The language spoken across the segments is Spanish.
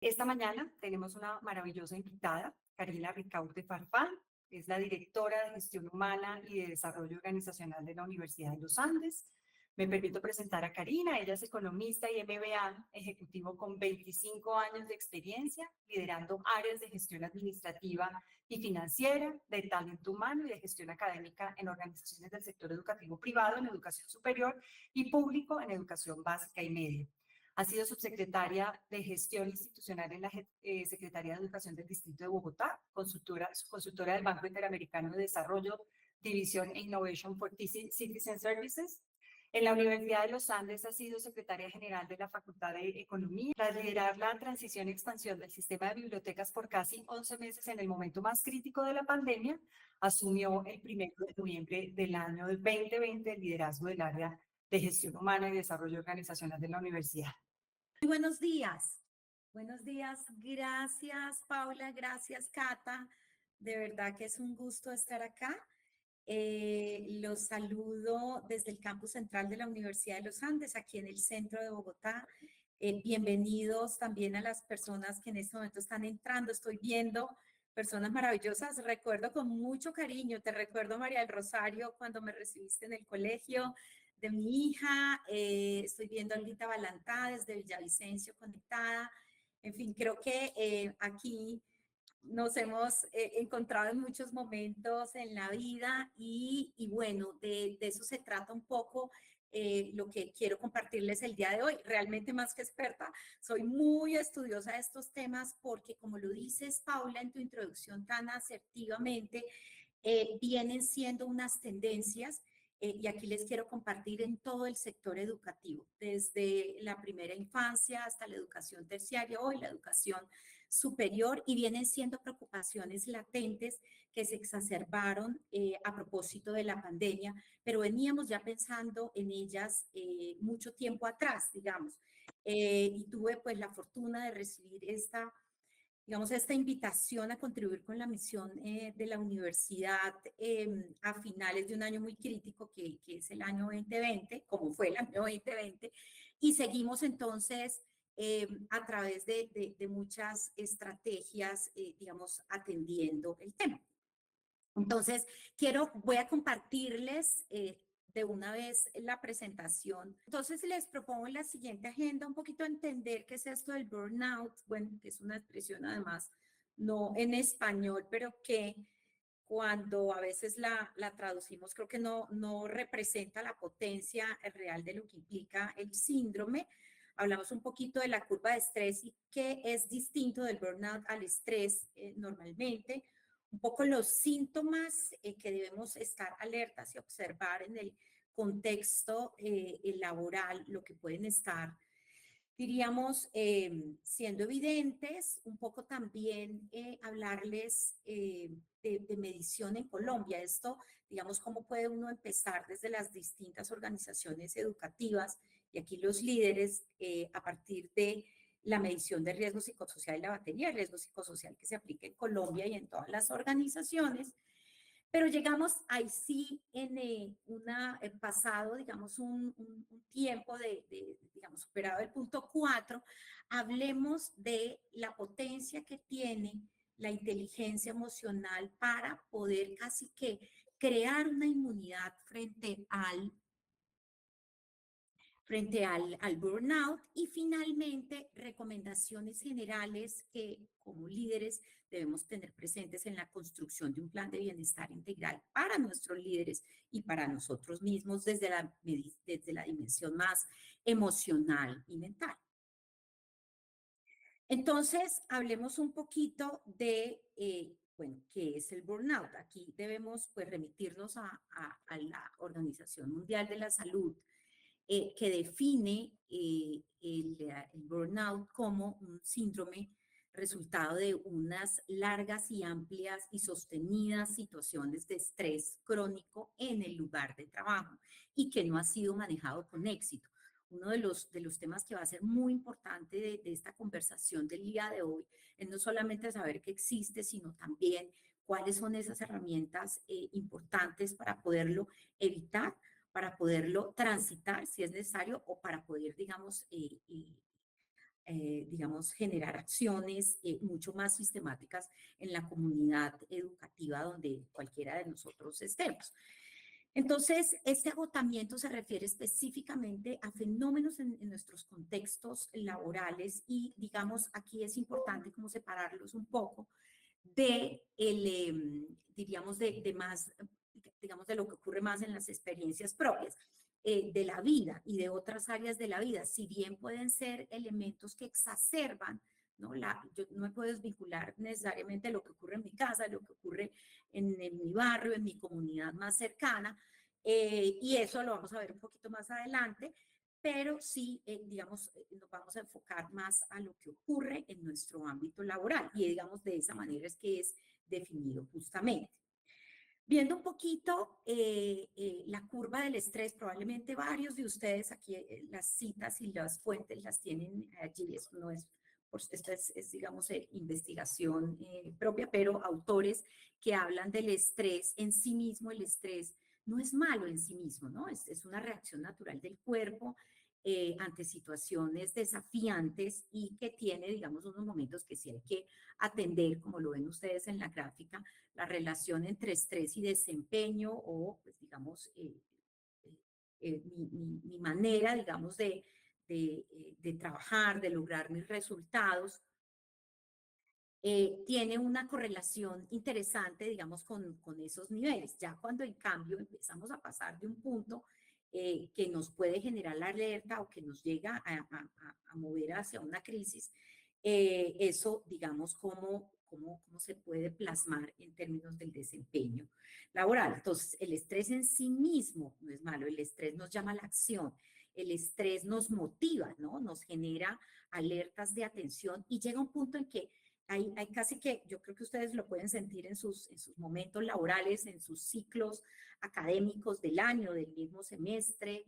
Esta mañana tenemos una maravillosa invitada, Karina Ricaurte Farfán, es la directora de Gestión Humana y de Desarrollo Organizacional de la Universidad de los Andes. Me permito presentar a Karina, ella es economista y MBA ejecutivo con 25 años de experiencia, liderando áreas de gestión administrativa y financiera, de talento humano y de gestión académica en organizaciones del sector educativo privado en educación superior y público en educación básica y media. Ha sido subsecretaria de Gestión Institucional en la Secretaría de Educación del Distrito de Bogotá, consultora del Banco Interamericano de Desarrollo, División e Innovation for Citizen Services. En la Universidad de los Andes ha sido secretaria general de la Facultad de Economía. Tras liderar la transición y expansión del sistema de bibliotecas por casi 11 meses en el momento más crítico de la pandemia, asumió el 1 de noviembre del año 2020 el liderazgo del área de Gestión Humana y Desarrollo Organizacional de la universidad. Muy buenos días. Buenos días. Gracias, Paula. Gracias, Cata. De verdad que es un gusto estar acá. Los saludo desde el campus central de la Universidad de los Andes, aquí en el centro de Bogotá. Bienvenidos también a las personas que en este momento están entrando. Estoy viendo personas maravillosas. Recuerdo con mucho cariño, te recuerdo, María del Rosario, cuando me recibiste en el colegio de mi hija. Estoy viendo a Olguita Balantá desde Villavicencio conectada. En fin, creo que aquí nos hemos encontrado en muchos momentos en la vida y bueno, de eso se trata un poco lo que quiero compartirles el día de hoy. Realmente más que experta, soy muy estudiosa de estos temas porque, como lo dices, Paula, en tu introducción tan asertivamente, vienen siendo unas tendencias y aquí les quiero compartir en todo el sector educativo, desde la primera infancia hasta la educación terciaria, hoy la educación superior, y vienen siendo preocupaciones latentes que se exacerbaron a propósito de la pandemia, pero veníamos ya pensando en ellas mucho tiempo atrás, digamos, y tuve pues la fortuna de recibir esta invitación a contribuir con la misión de la universidad a finales de un año muy crítico que es el año 2020, como fue el año 2020, y seguimos entonces a través de muchas estrategias, digamos, atendiendo el tema. Entonces, voy a compartirles de una vez la presentación. Entonces, les propongo en la siguiente agenda un poquito entender qué es esto del burnout, bueno, que es una expresión además no en español, pero que cuando a veces la traducimos, creo que no representa la potencia real de lo que implica el síndrome. Hablamos un poquito de la curva de estrés y qué es distinto del burnout al estrés normalmente, un poco los síntomas que debemos estar alertas y observar en el contexto laboral, lo que pueden estar, diríamos, siendo evidentes, un poco también hablarles de medición en Colombia. Esto, digamos, cómo puede uno empezar desde las distintas organizaciones educativas y aquí los líderes a partir de la medición de riesgo psicosocial y la batería de riesgo psicosocial que se aplica en Colombia y en todas las organizaciones. Pero llegamos ahí sí en pasado, digamos, un tiempo digamos, superado el punto 4, hablemos de la potencia que tiene la inteligencia emocional para poder casi que crear una inmunidad frente al burnout, y finalmente recomendaciones generales que como líderes debemos tener presentes en la construcción de un plan de bienestar integral para nuestros líderes y para nosotros mismos desde la dimensión más emocional y mental. Entonces, hablemos un poquito de, bueno, ¿qué es el burnout? Aquí debemos pues remitirnos a la Organización Mundial de la Salud, que define el burnout como un síndrome resultado de unas largas y amplias y sostenidas situaciones de estrés crónico en el lugar de trabajo y que no ha sido manejado con éxito. Uno de los temas que va a ser muy importante de esta conversación del día de hoy es no solamente saber que existe, sino también cuáles son esas herramientas importantes para poderlo evitar, para poderlo transitar si es necesario o para poder, digamos, digamos, generar acciones mucho más sistemáticas en la comunidad educativa donde cualquiera de nosotros estemos. Entonces, este agotamiento se refiere específicamente a fenómenos en nuestros contextos laborales y, digamos, aquí es importante como separarlos un poco de diríamos, de más, digamos, de lo que ocurre más en las experiencias propias de la vida y de otras áreas de la vida, si bien pueden ser elementos que exacerban, ¿no? Yo no me puedo desvincular necesariamente de lo que ocurre en mi casa, de lo que ocurre en mi barrio, en mi comunidad más cercana, y eso lo vamos a ver un poquito más adelante, pero sí, digamos, nos vamos a enfocar más a lo que ocurre en nuestro ámbito laboral y, digamos, de esa manera es que es definido justamente. Viendo un poquito la curva del estrés, probablemente varios de ustedes aquí las citas y las fuentes las tienen allí, esto no es, esta es, digamos, investigación propia, pero autores que hablan del estrés en sí mismo, el estrés no es malo en sí mismo, ¿no? Es una reacción natural del cuerpo ante situaciones desafiantes y que tiene, digamos, unos momentos que sí hay que atender, como lo ven ustedes en la gráfica, la relación entre estrés y desempeño o, pues, digamos, mi manera, digamos, de trabajar, de lograr mis resultados, tiene una correlación interesante, digamos, con esos niveles. Ya cuando en cambio empezamos a pasar de un punto que nos puede generar la alerta o que nos llega a mover hacia una crisis, eso, digamos, cómo se puede plasmar en términos del desempeño laboral. Entonces, el estrés en sí mismo no es malo, el estrés nos llama a la acción, el estrés nos motiva, ¿no? Nos genera alertas de atención y llega un punto en que hay casi que, yo creo que ustedes lo pueden sentir en sus momentos laborales, en sus ciclos académicos del año, del mismo semestre,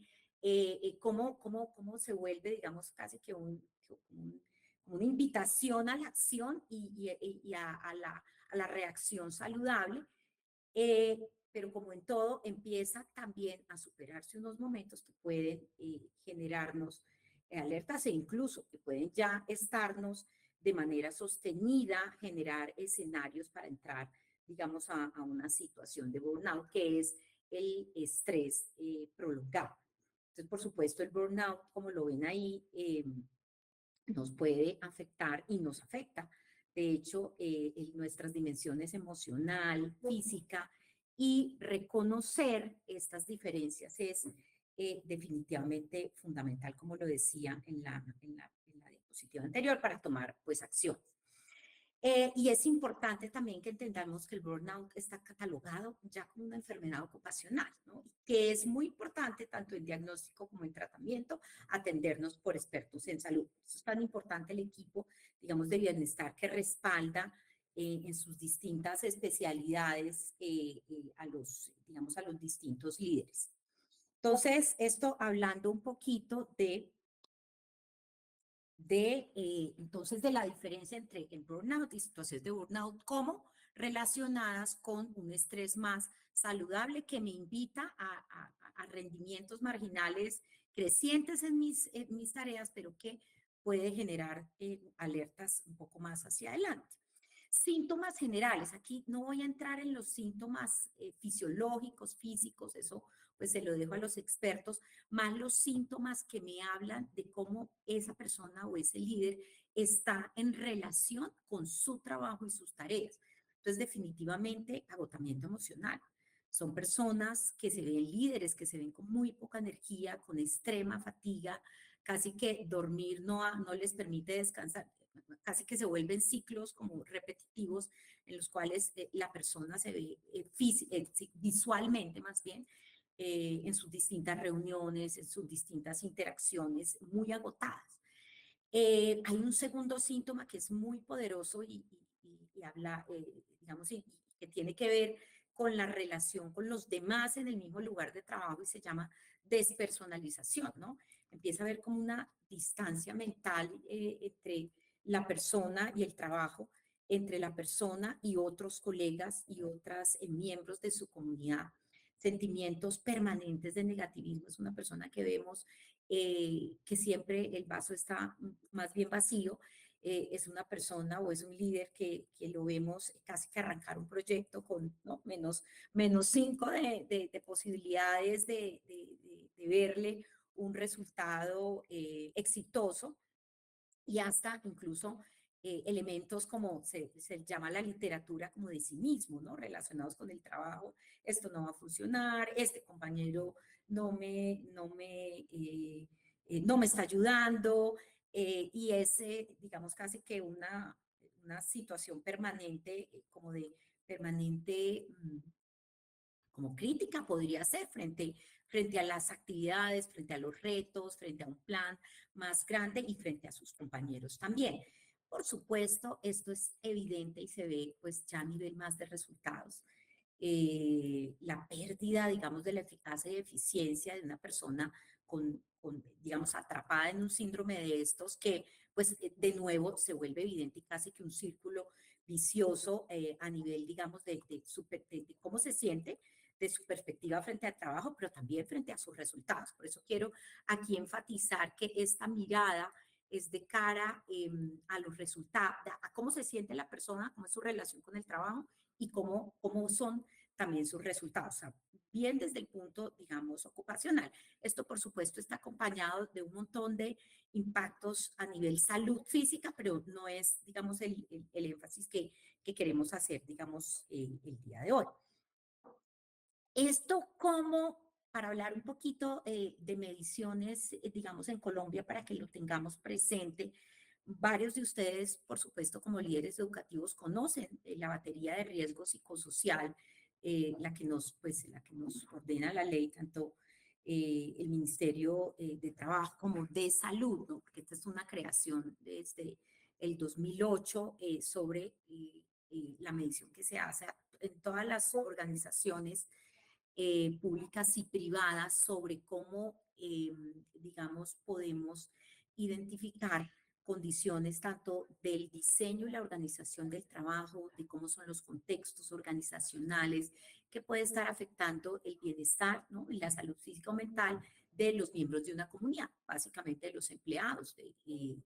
cómo se vuelve, digamos, casi que una invitación a la acción y a la reacción saludable, pero como en todo, empieza también a superarse unos momentos que pueden generarnos alertas e incluso que pueden ya estarnos de manera sostenida, generar escenarios para entrar, digamos, a una situación de burnout, que es el estrés prolongado. Entonces, por supuesto, el burnout, como lo ven ahí, nos puede afectar y nos afecta. De hecho, en nuestras dimensiones emocional, física, y reconocer estas diferencias es definitivamente fundamental, como lo decía en la diapositiva anterior, para tomar pues acción. Y es importante también que entendamos que el burnout está catalogado ya como una enfermedad ocupacional, ¿no? Que es muy importante tanto en diagnóstico como en tratamiento atendernos por expertos en salud. Por eso es tan importante el equipo, digamos, de bienestar que respalda en sus distintas especialidades digamos, a los distintos líderes. Entonces, esto hablando un poquito entonces de la diferencia entre el burnout y situaciones de burnout como relacionadas con un estrés más saludable que me invita a rendimientos marginales crecientes en mis tareas, pero que puede generar alertas un poco más hacia adelante. Síntomas generales, aquí no voy a entrar en los síntomas fisiológicos, físicos, eso pues se lo dejo a los expertos, más los síntomas que me hablan de cómo esa persona o ese líder está en relación con su trabajo y sus tareas. Entonces, definitivamente, agotamiento emocional. Son personas que se ven líderes, que se ven con muy poca energía, con extrema fatiga, casi que dormir no les permite descansar, casi que se vuelven ciclos como repetitivos en los cuales la persona se ve visualmente más bien en sus distintas reuniones, en sus distintas interacciones muy agotadas. Hay un segundo síntoma que es muy poderoso y habla, digamos, y que tiene que ver con la relación con los demás en el mismo lugar de trabajo y se llama despersonalización, ¿no? Empieza a haber como una distancia mental entre la persona y el trabajo, entre la persona y otros colegas y otros miembros de su comunidad. Sentimientos permanentes de negativismo. Es una persona que vemos que siempre el vaso está más bien vacío. Es una persona o es un líder que lo vemos casi que arrancar un proyecto con, ¿no?, menos 5 de posibilidades de verle un resultado exitoso, y hasta incluso elementos como se llama la literatura como de cinismo, ¿no?, relacionados con el trabajo. Esto no va a funcionar, este compañero no me está ayudando, y ese, digamos, casi que una situación permanente, como de permanente como crítica podría ser frente a las actividades, frente a los retos, frente a un plan más grande y frente a sus compañeros también. Por supuesto, esto es evidente y se ve pues ya a nivel más de resultados. La pérdida, digamos, de la eficacia y eficiencia de una persona digamos, atrapada en un síndrome de estos que, pues, de nuevo se vuelve evidente y casi que un círculo vicioso a nivel, digamos, de cómo se siente, de su perspectiva frente al trabajo, pero también frente a sus resultados. Por eso quiero aquí enfatizar que esta mirada es de cara a los resultados, a cómo se siente la persona, cómo es su relación con el trabajo y cómo son también sus resultados, o sea, bien desde el punto, digamos, ocupacional. Esto, por supuesto, está acompañado de un montón de impactos a nivel salud física, pero no es, digamos, el énfasis que queremos hacer, digamos, el día de hoy. Esto como, para hablar un poquito de mediciones, digamos, en Colombia, para que lo tengamos presente, varios de ustedes, por supuesto, como líderes educativos, conocen la batería de riesgo psicosocial, la que nos ordena la ley, tanto el Ministerio de Trabajo como de Salud, ¿no?, porque esta es una creación desde el 2008 sobre la medición que se hace en todas las organizaciones públicas y privadas sobre cómo, digamos, podemos identificar condiciones tanto del diseño y la organización del trabajo, de cómo son los contextos organizacionales que puede estar afectando el bienestar, ¿no?, y la salud física o mental de los miembros de una comunidad, básicamente de los empleados, en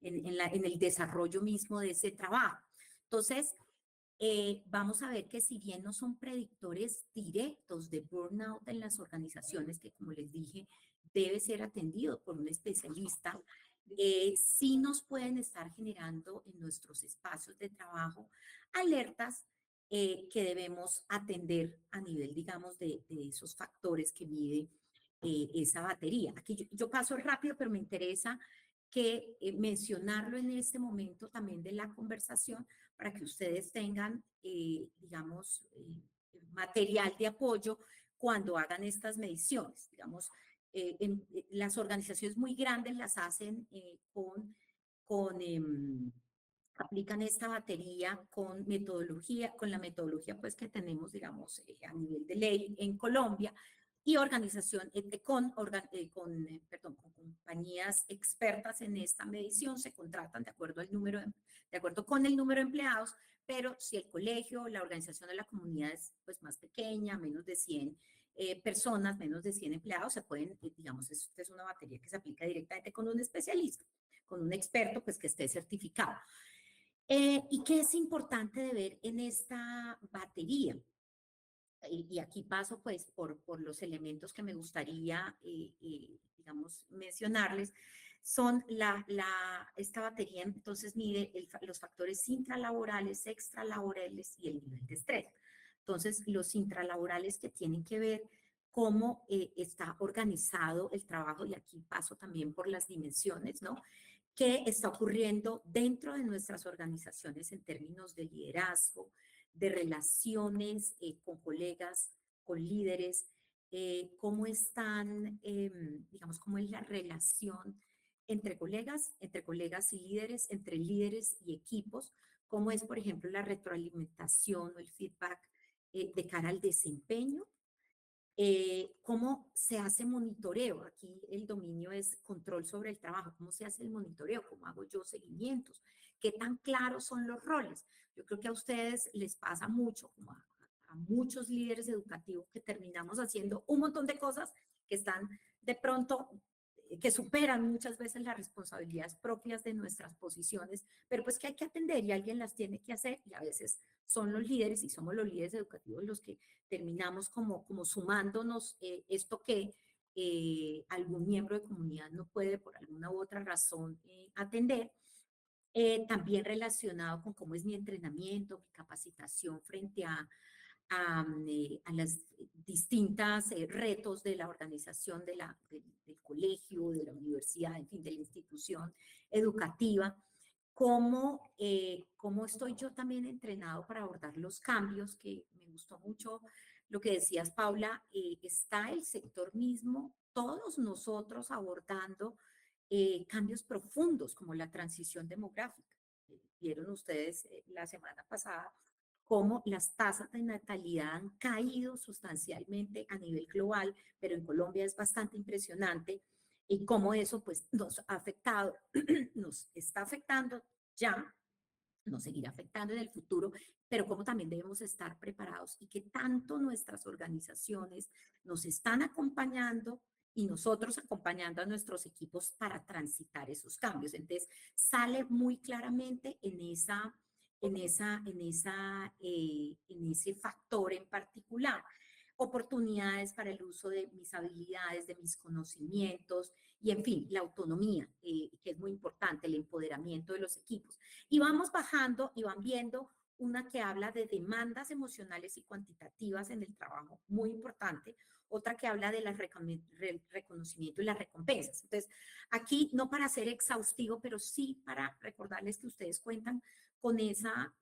el desarrollo mismo de ese trabajo. Entonces, vamos a ver que si bien no son predictores directos de burnout en las organizaciones, que como les dije, debe ser atendido por un especialista, sí nos pueden estar generando en nuestros espacios de trabajo alertas que debemos atender a nivel, digamos, de esos factores que mide esa batería. Aquí yo paso rápido, pero me interesa que mencionarlo en este momento también de la conversación, para que ustedes tengan, digamos, material de apoyo cuando hagan estas mediciones. Digamos, las organizaciones muy grandes las hacen aplican esta batería con metodología, con la metodología pues que tenemos, digamos, a nivel de ley en Colombia, y organización con compañías expertas en esta medición se contratan de acuerdo de acuerdo con el número de empleados, pero si el colegio, la organización de la comunidad es pues más pequeña, menos de 100 personas, menos de 100 empleados, se pueden, digamos, esta es una batería que se aplica directamente con un especialista, con un experto pues que esté certificado. ¿Y qué es importante de ver en esta batería? Y aquí paso pues por los elementos que me gustaría, digamos, mencionarles, son esta batería entonces mide los factores intralaborales, extralaborales y el nivel de estrés. Entonces, los intralaborales que tienen que ver cómo está organizado el trabajo, y aquí paso también por las dimensiones, ¿no?, qué está ocurriendo dentro de nuestras organizaciones en términos de liderazgo, de relaciones con colegas, con líderes, cómo están, digamos, cómo es la relación entre colegas y líderes, entre líderes y equipos, cómo es, por ejemplo, la retroalimentación o el feedback de cara al desempeño. ¿Cómo se hace monitoreo? Aquí el dominio es control sobre el trabajo. ¿Cómo se hace el monitoreo? ¿Cómo hago yo seguimientos? ¿Qué tan claros son los roles? Yo creo que a ustedes les pasa mucho, como a muchos líderes educativos, que terminamos haciendo un montón de cosas que están de pronto, que superan muchas veces las responsabilidades propias de nuestras posiciones, pero pues que hay que atender y alguien las tiene que hacer y a veces son los líderes y somos los líderes educativos los que terminamos como sumándonos esto que algún miembro de comunidad no puede por alguna u otra razón atender. También relacionado con cómo es mi entrenamiento, mi capacitación frente a las distintas retos de la organización del colegio, de la universidad, en fin, de la institución educativa. Cómo estoy yo también entrenado para abordar los cambios, que me gustó mucho lo que decías, Paula, está el sector mismo, todos nosotros abordando cambios profundos como la transición demográfica. Vieron ustedes la semana pasada cómo las tasas de natalidad han caído sustancialmente a nivel global, pero en Colombia es bastante impresionante y cómo eso pues nos ha afectado, nos está afectando ya, nos seguirá afectando en el futuro, pero cómo también debemos estar preparados y que tanto nuestras organizaciones nos están acompañando y nosotros acompañando a nuestros equipos para transitar esos cambios. Entonces, sale muy claramente en ese factor en particular. Oportunidades para el uso de mis habilidades, de mis conocimientos y, en fin, la autonomía, que es muy importante, el empoderamiento de los equipos. Y vamos bajando y van viendo una que habla de demandas emocionales y cuantitativas en el trabajo, muy importante. Otra que habla de reconocimiento y las recompensas. Entonces, aquí no para ser exhaustivo, pero sí para recordarles que ustedes cuentan con esa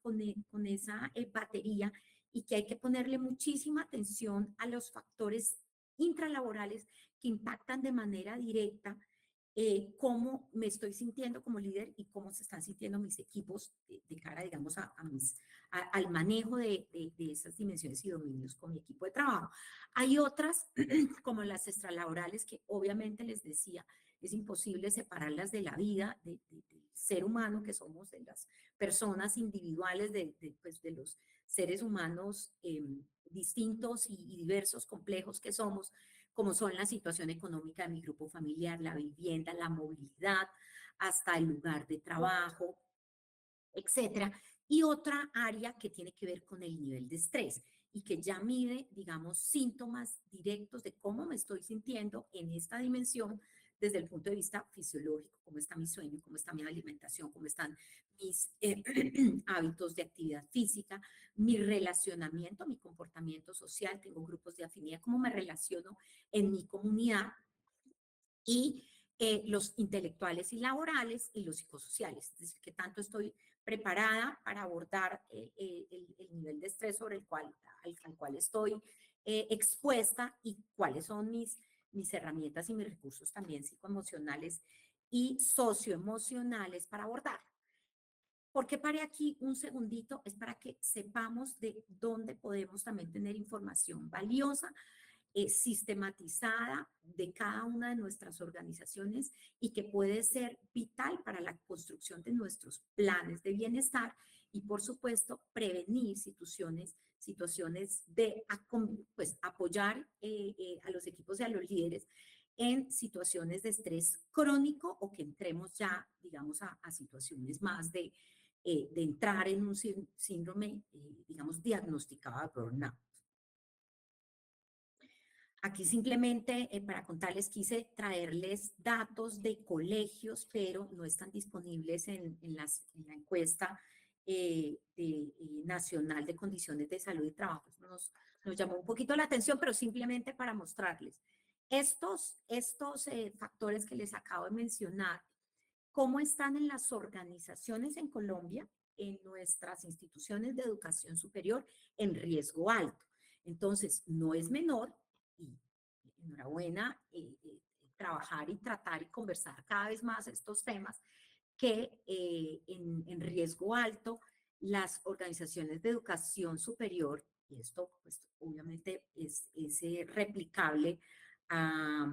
batería y que hay que ponerle muchísima atención a los factores intralaborales que impactan de manera directa cómo me estoy sintiendo como líder y cómo se están sintiendo mis equipos de cara, digamos, al manejo de esas dimensiones y dominios con mi equipo de trabajo. Hay otras, como las extralaborales, que obviamente les decía, es imposible separarlas de la vida del ser humano que somos, de las personas individuales, pues, de los seres humanos distintos y diversos, complejos que somos, como son la situación económica de mi grupo familiar, la vivienda, la movilidad, hasta el lugar de trabajo, etcétera. Y otra área que tiene que ver con el nivel de estrés y que ya mide, digamos, síntomas directos de cómo me estoy sintiendo en esta dimensión desde el punto de vista fisiológico, cómo está mi sueño, cómo está mi alimentación, cómo están mis hábitos de actividad física, mi relacionamiento, mi comportamiento social, tengo grupos de afinidad, cómo me relaciono en mi comunidad y los intelectuales y laborales y los psicosociales. Es decir, que tanto estoy preparada para abordar el nivel de estrés sobre al cual estoy expuesta y cuáles son mis herramientas y mis recursos también psicoemocionales y socioemocionales para abordar. ¿Por qué paré aquí un segundito? Es para que sepamos de dónde podemos también tener información valiosa, sistematizada de cada una de nuestras organizaciones y que puede ser vital para la construcción de nuestros planes de bienestar y, por supuesto, prevenir situaciones de pues, apoyar a los equipos y a los líderes en situaciones de estrés crónico o que entremos ya, digamos, a situaciones más de entrar en un síndrome, digamos, diagnosticado de burnout. Aquí simplemente para contarles quise traerles datos de colegios, pero no están disponibles en la encuesta nacional de condiciones de salud y trabajo. Nos llamó un poquito la atención, pero simplemente para mostrarles estos factores que les acabo de mencionar, cómo están en las organizaciones en Colombia, en nuestras instituciones de educación superior en riesgo alto. Entonces, no es menor y enhorabuena trabajar y tratar y conversar cada vez más estos temas que en riesgo alto las organizaciones de educación superior, y esto pues obviamente es replicable a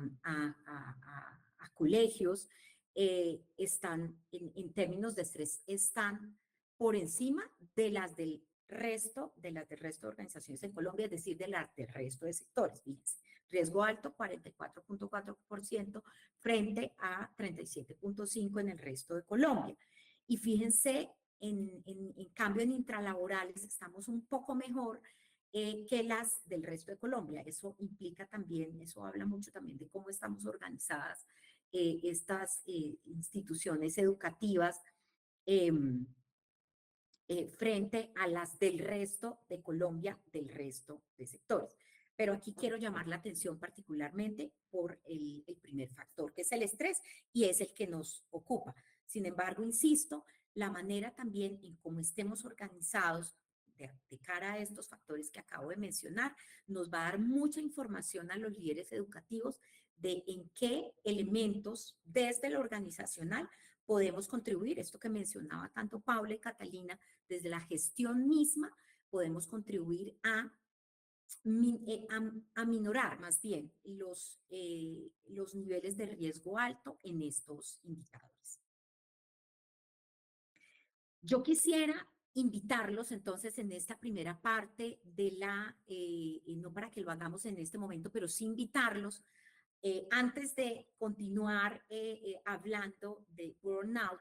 colegios, están en términos de estrés, están por encima de las del resto de las del resto de organizaciones en Colombia, es decir, de las del resto de sectores. Fíjense, riesgo alto 44.4% frente a 37.5% en el resto de Colombia. Y fíjense, en cambio en intralaborales estamos un poco mejor que las del resto de Colombia. Eso implica también, eso habla mucho también de cómo estamos organizadas estas instituciones educativas eh, frente a las del resto de Colombia, del resto de sectores. Pero aquí quiero llamar la atención particularmente por el primer factor, que es el estrés, y es el que nos ocupa. Sin embargo, insisto, la manera también en cómo estemos organizados de cara a estos factores que acabo de mencionar, nos va a dar mucha información a los líderes educativos de en qué elementos desde lo organizacional podemos contribuir. Esto que mencionaba tanto Paula y Catalina, desde la gestión misma podemos contribuir a minorar más bien los niveles de riesgo alto en estos indicadores. Yo quisiera invitarlos entonces en esta primera parte de no para que lo hagamos en este momento, pero sí invitarlos antes de continuar hablando de burnout,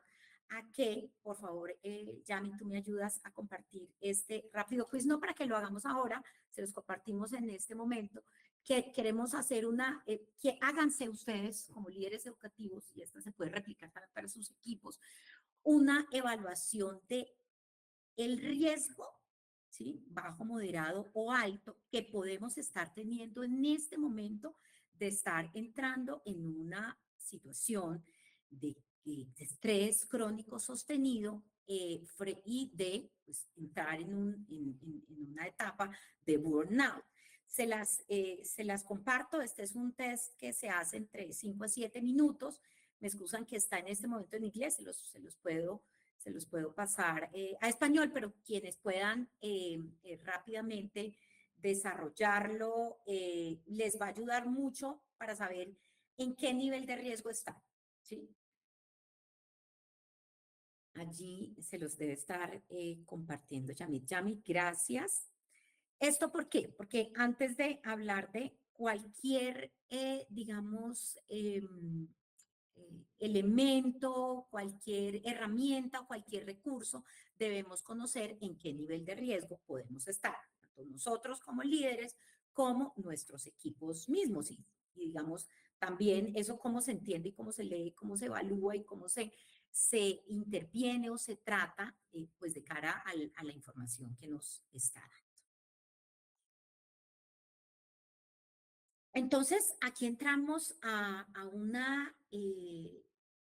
a que, por favor, Yami, tú me ayudas a compartir este rápido quiz, no para que lo hagamos ahora, se los compartimos en este momento, que queremos hacer que háganse ustedes como líderes educativos, y esto se puede replicar para sus equipos, una evaluación de el riesgo, ¿sí? Bajo, moderado o alto que podemos estar teniendo en este momento de estar entrando en una situación de estrés crónico sostenido y de pues, entrar en una etapa de burnout. Se las comparto, este es un test que se hace entre 5 a 7 minutos, me excusan que está en este momento en inglés, se los puedo pasar a español, pero quienes puedan rápidamente desarrollarlo, les va a ayudar mucho para saber en qué nivel de riesgo están, ¿sí? Allí se los debe estar compartiendo Yamit. Yamit, gracias. ¿Esto por qué? Porque antes de hablar de cualquier, digamos, elemento, cualquier herramienta o cualquier recurso, debemos conocer en qué nivel de riesgo podemos estar, tanto nosotros como líderes, como nuestros equipos mismos. Y digamos, también eso cómo se entiende y cómo se lee, cómo se evalúa y cómo se interviene o se trata, pues de cara a la información que nos está dando. Entonces, aquí entramos a una,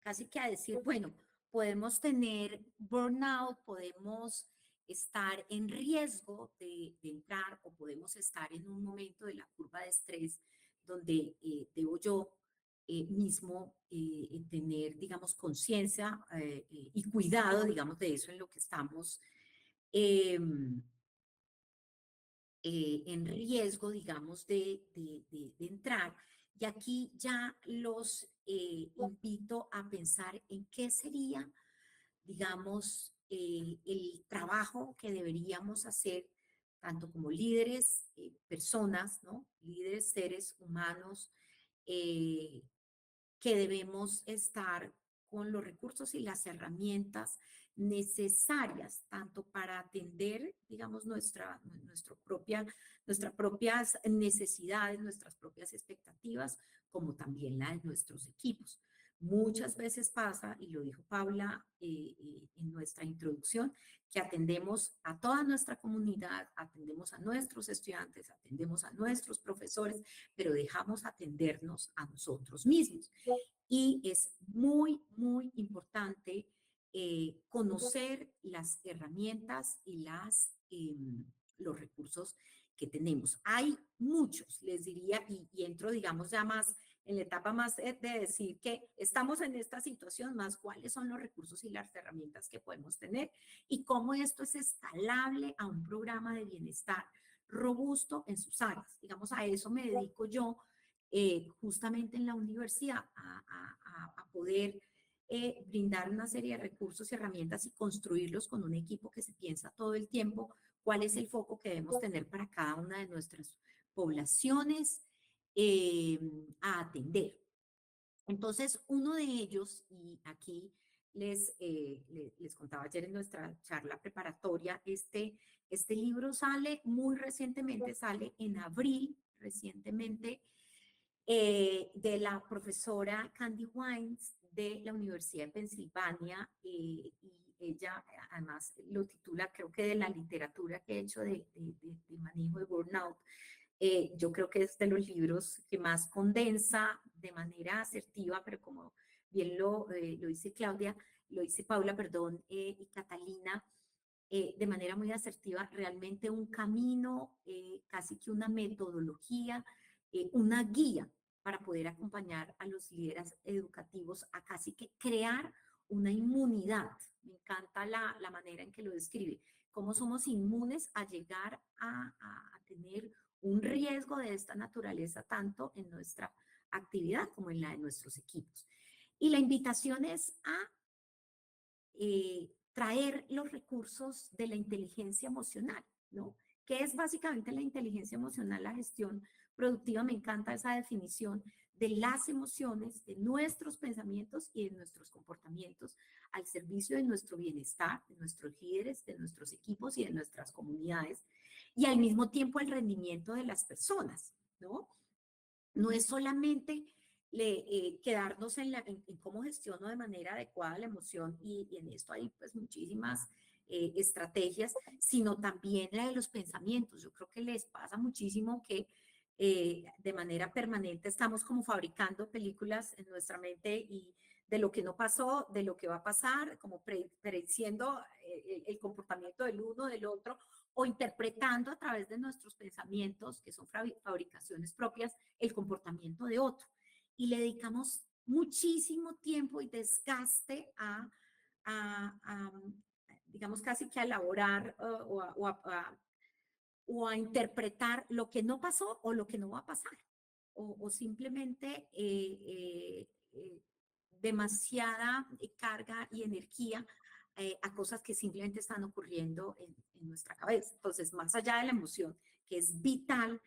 casi que a decir, bueno, podemos tener burnout, podemos estar en riesgo de entrar o podemos estar en un momento de la curva de estrés donde debo yo mismo tener, digamos, conciencia y cuidado, digamos, de eso en lo que estamos en riesgo, digamos, de entrar. Y aquí ya los invito a pensar en qué sería, digamos, el trabajo que deberíamos hacer, tanto como líderes, personas, ¿no? Líderes, seres humanos, eh, que debemos estar con los recursos y las herramientas necesarias, tanto para atender, digamos, nuestras propias necesidades, nuestras propias expectativas, como también la de nuestros equipos. Muchas veces pasa, y lo dijo Paula en nuestra introducción, que atendemos a toda nuestra comunidad, atendemos a nuestros estudiantes, atendemos a nuestros profesores, pero dejamos atendernos a nosotros mismos. Y es muy, muy importante conocer las herramientas y los recursos que tenemos. Hay muchos, les diría, y entro, digamos, ya más en la etapa más de decir que estamos en esta situación, más cuáles son los recursos y las herramientas que podemos tener y cómo esto es escalable a un programa de bienestar robusto en sus áreas. Digamos, a eso me dedico yo justamente en la universidad, a poder brindar una serie de recursos y herramientas y construirlos con un equipo que se piensa todo el tiempo cuál es el foco que debemos tener para cada una de nuestras poblaciones a atender. Entonces, uno de ellos, y aquí les contaba ayer en nuestra charla preparatoria, este libro sale muy recientemente, sale en abril recientemente, de la profesora Candy Wines de la Universidad de Pensilvania, y ella además lo titula, creo que de la literatura que he hecho de manejo de burnout. Yo creo que es de los libros que más condensa de manera asertiva, pero como bien lo dice Claudia, lo dice Paula, perdón, y Catalina, de manera muy asertiva, realmente un camino, casi que una metodología, una guía para poder acompañar a los líderes educativos a casi que crear una inmunidad. Me encanta la manera en que lo describe, cómo somos inmunes a llegar a tener un riesgo de esta naturaleza, tanto en nuestra actividad como en la de nuestros equipos. Y la invitación es a traer los recursos de la inteligencia emocional, ¿no? ¿Qué es básicamente la inteligencia emocional? La gestión productiva, me encanta esa definición de las emociones, de nuestros pensamientos y de nuestros comportamientos al servicio de nuestro bienestar, de nuestros líderes, de nuestros equipos y de nuestras comunidades, y al mismo tiempo el rendimiento de las personas, ¿no? No es solamente quedarnos en cómo gestiono de manera adecuada la emoción, y en esto hay pues muchísimas estrategias, sino también la de los pensamientos. Yo creo que les pasa muchísimo que de manera permanente estamos como fabricando películas en nuestra mente, y de lo que no pasó, de lo que va a pasar, como prediciendo el comportamiento del uno, del otro, o interpretando a través de nuestros pensamientos, que son fabricaciones propias, el comportamiento de otro. Y le dedicamos muchísimo tiempo y desgaste a digamos, casi que a elaborar o a interpretar lo que no pasó o lo que no va a pasar, o simplemente demasiada carga y energía a cosas que simplemente están ocurriendo en nuestra cabeza. Entonces, más allá de la emoción, que es vital,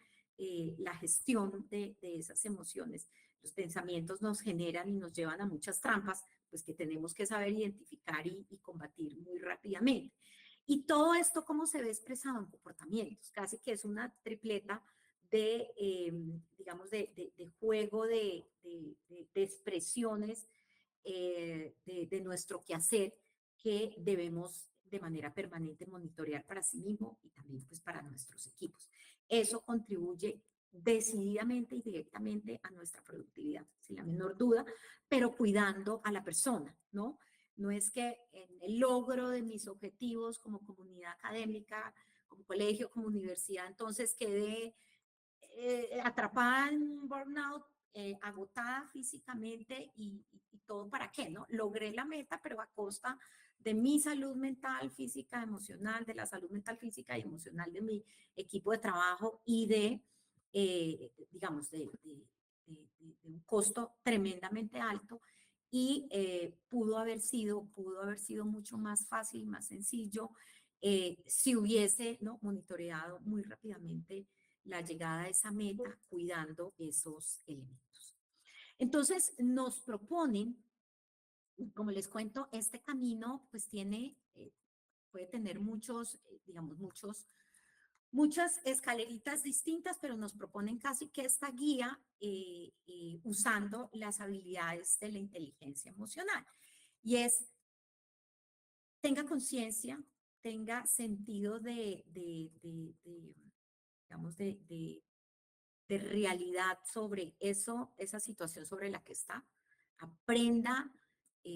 la gestión de esas emociones, los pensamientos nos generan y nos llevan a muchas trampas, pues que tenemos que saber identificar y combatir muy rápidamente. Y todo esto, ¿cómo se ve expresado en comportamientos? Casi que es una tripleta de, digamos, de juego de expresiones de nuestro quehacer, que debemos de manera permanente monitorear para sí mismo y también pues para nuestros equipos. Eso contribuye decididamente y directamente a nuestra productividad, sin la menor duda, pero cuidando a la persona, ¿no? No es que en el logro de mis objetivos como comunidad académica, como colegio, como universidad, entonces quedé atrapada en un burnout, agotada físicamente, y todo para qué, ¿no? Logré la meta, pero a costa de mi salud mental, física, emocional, de la salud mental, física y emocional de mi equipo de trabajo, y digamos, de un costo tremendamente alto. Y pudo haber sido mucho más fácil y más sencillo si hubiese, ¿no?, monitoreado muy rápidamente la llegada a esa meta, cuidando esos elementos. Entonces, nos proponen, como les cuento, este camino pues puede tener digamos, muchas escaleritas distintas, pero nos proponen casi que esta guía usando las habilidades de la inteligencia emocional. Y es, tenga conciencia, tenga sentido digamos, de realidad sobre eso, esa situación sobre la que está.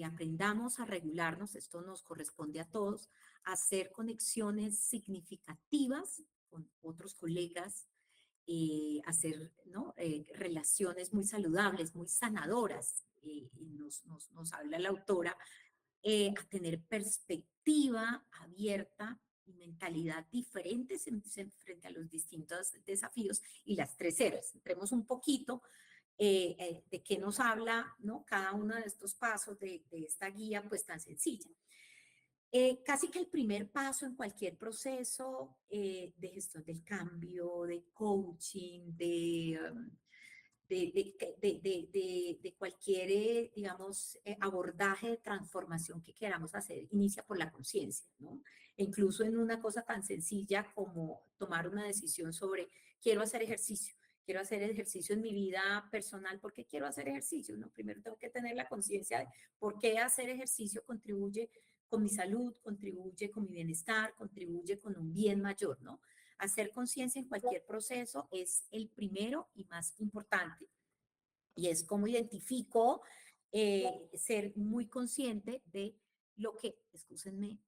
Aprendamos a regularnos, esto nos corresponde a todos, a hacer conexiones significativas con otros colegas, hacer, ¿no?, relaciones muy saludables, muy sanadoras. Y nos habla la autora, a tener perspectiva abierta y mentalidad diferentes frente a los distintos desafíos, y las tres R's. Entremos un poquito de qué nos habla, ¿no?, cada uno de estos pasos de esta guía pues tan sencilla. Casi que el primer paso en cualquier proceso de gestión del cambio, de coaching, de cualquier, digamos, abordaje de transformación que queramos hacer, inicia por la conciencia, ¿no? E incluso en una cosa tan sencilla como tomar una decisión sobre, quiero hacer ejercicio en mi vida personal, ¿por qué quiero hacer ejercicio? ¿No? Primero tengo que tener la conciencia de por qué hacer ejercicio contribuye con mi salud, contribuye con mi bienestar, contribuye con un bien mayor, ¿no? Hacer conciencia en cualquier proceso es el primero y más importante. Y es como identifico ser muy consciente de lo que, excúsenme,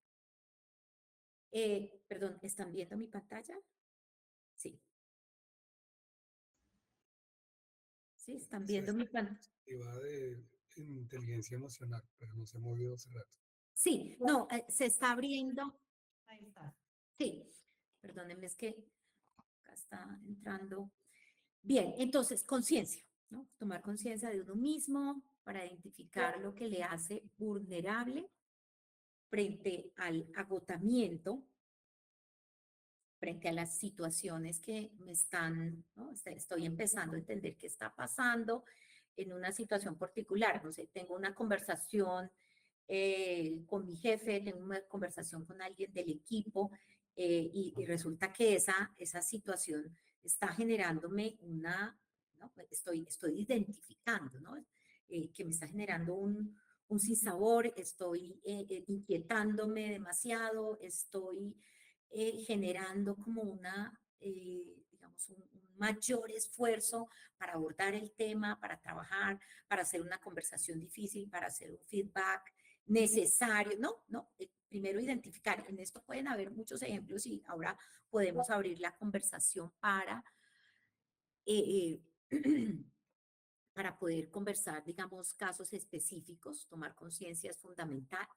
perdón, ¿están viendo mi pantalla? Sí, sí, están Se viendo mi pantalla. va de inteligencia emocional, pero no se ha movido hace rato. Sí, no, se está abriendo. Ahí está. Sí, perdónenme, es que acá está entrando. Bien, entonces, conciencia, ¿no? Tomar conciencia de uno mismo para identificar lo que le hace vulnerable frente al agotamiento, frente a las situaciones que me están, ¿no? Estoy empezando a entender qué está pasando en una situación particular. No sé, tengo una conversación con mi jefe, tengo una conversación con alguien del equipo y resulta que esa situación está generándome una, ¿no? Estoy identificando, ¿no? Que me está generando un sinsabor, estoy inquietándome demasiado, estoy generando como una, digamos, un mayor esfuerzo para abordar el tema, para trabajar, para hacer una conversación difícil, para hacer un feedback necesario, ¿no? No, primero identificar, en esto pueden haber muchos ejemplos y ahora podemos abrir la conversación eh, para poder conversar, digamos, casos específicos, tomar conciencia es fundamental,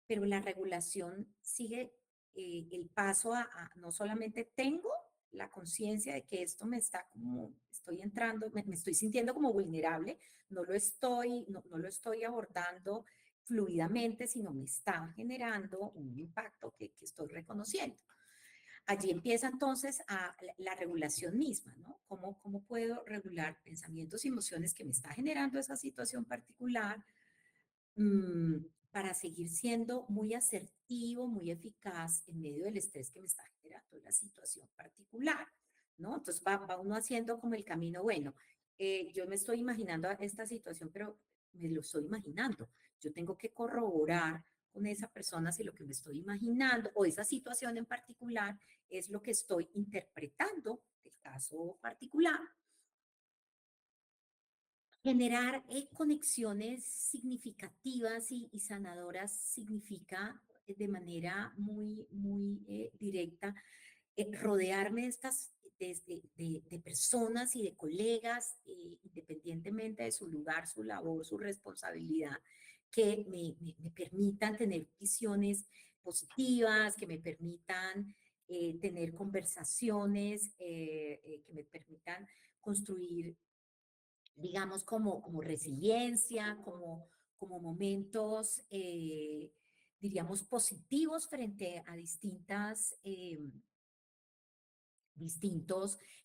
pero la regulación sigue el paso no solamente tengo la conciencia de que esto me está como, estoy entrando, me estoy sintiendo como vulnerable, no lo estoy abordando fluidamente, sino me está generando un impacto que estoy reconociendo. Allí empieza entonces la regulación misma, ¿no? ¿Cómo puedo regular pensamientos y emociones que me está generando esa situación particular? mm, para seguir siendo muy asertivo, muy eficaz en medio del estrés que me está generando la situación particular, ¿no? Entonces va uno haciendo como el camino, bueno, yo me estoy imaginando esta situación, pero me lo estoy imaginando. Yo tengo que corroborar con esa persona si lo que me estoy imaginando o esa situación en particular es lo que estoy interpretando del caso particular. Generar conexiones significativas y sanadoras significa de manera muy directa rodearme de estas de personas y de colegas, independientemente de su lugar, su labor, su responsabilidad, que me permitan tener visiones positivas, que me permitan tener conversaciones, que me permitan construir digamos, como resiliencia, como momentos, diríamos, positivos frente a distintos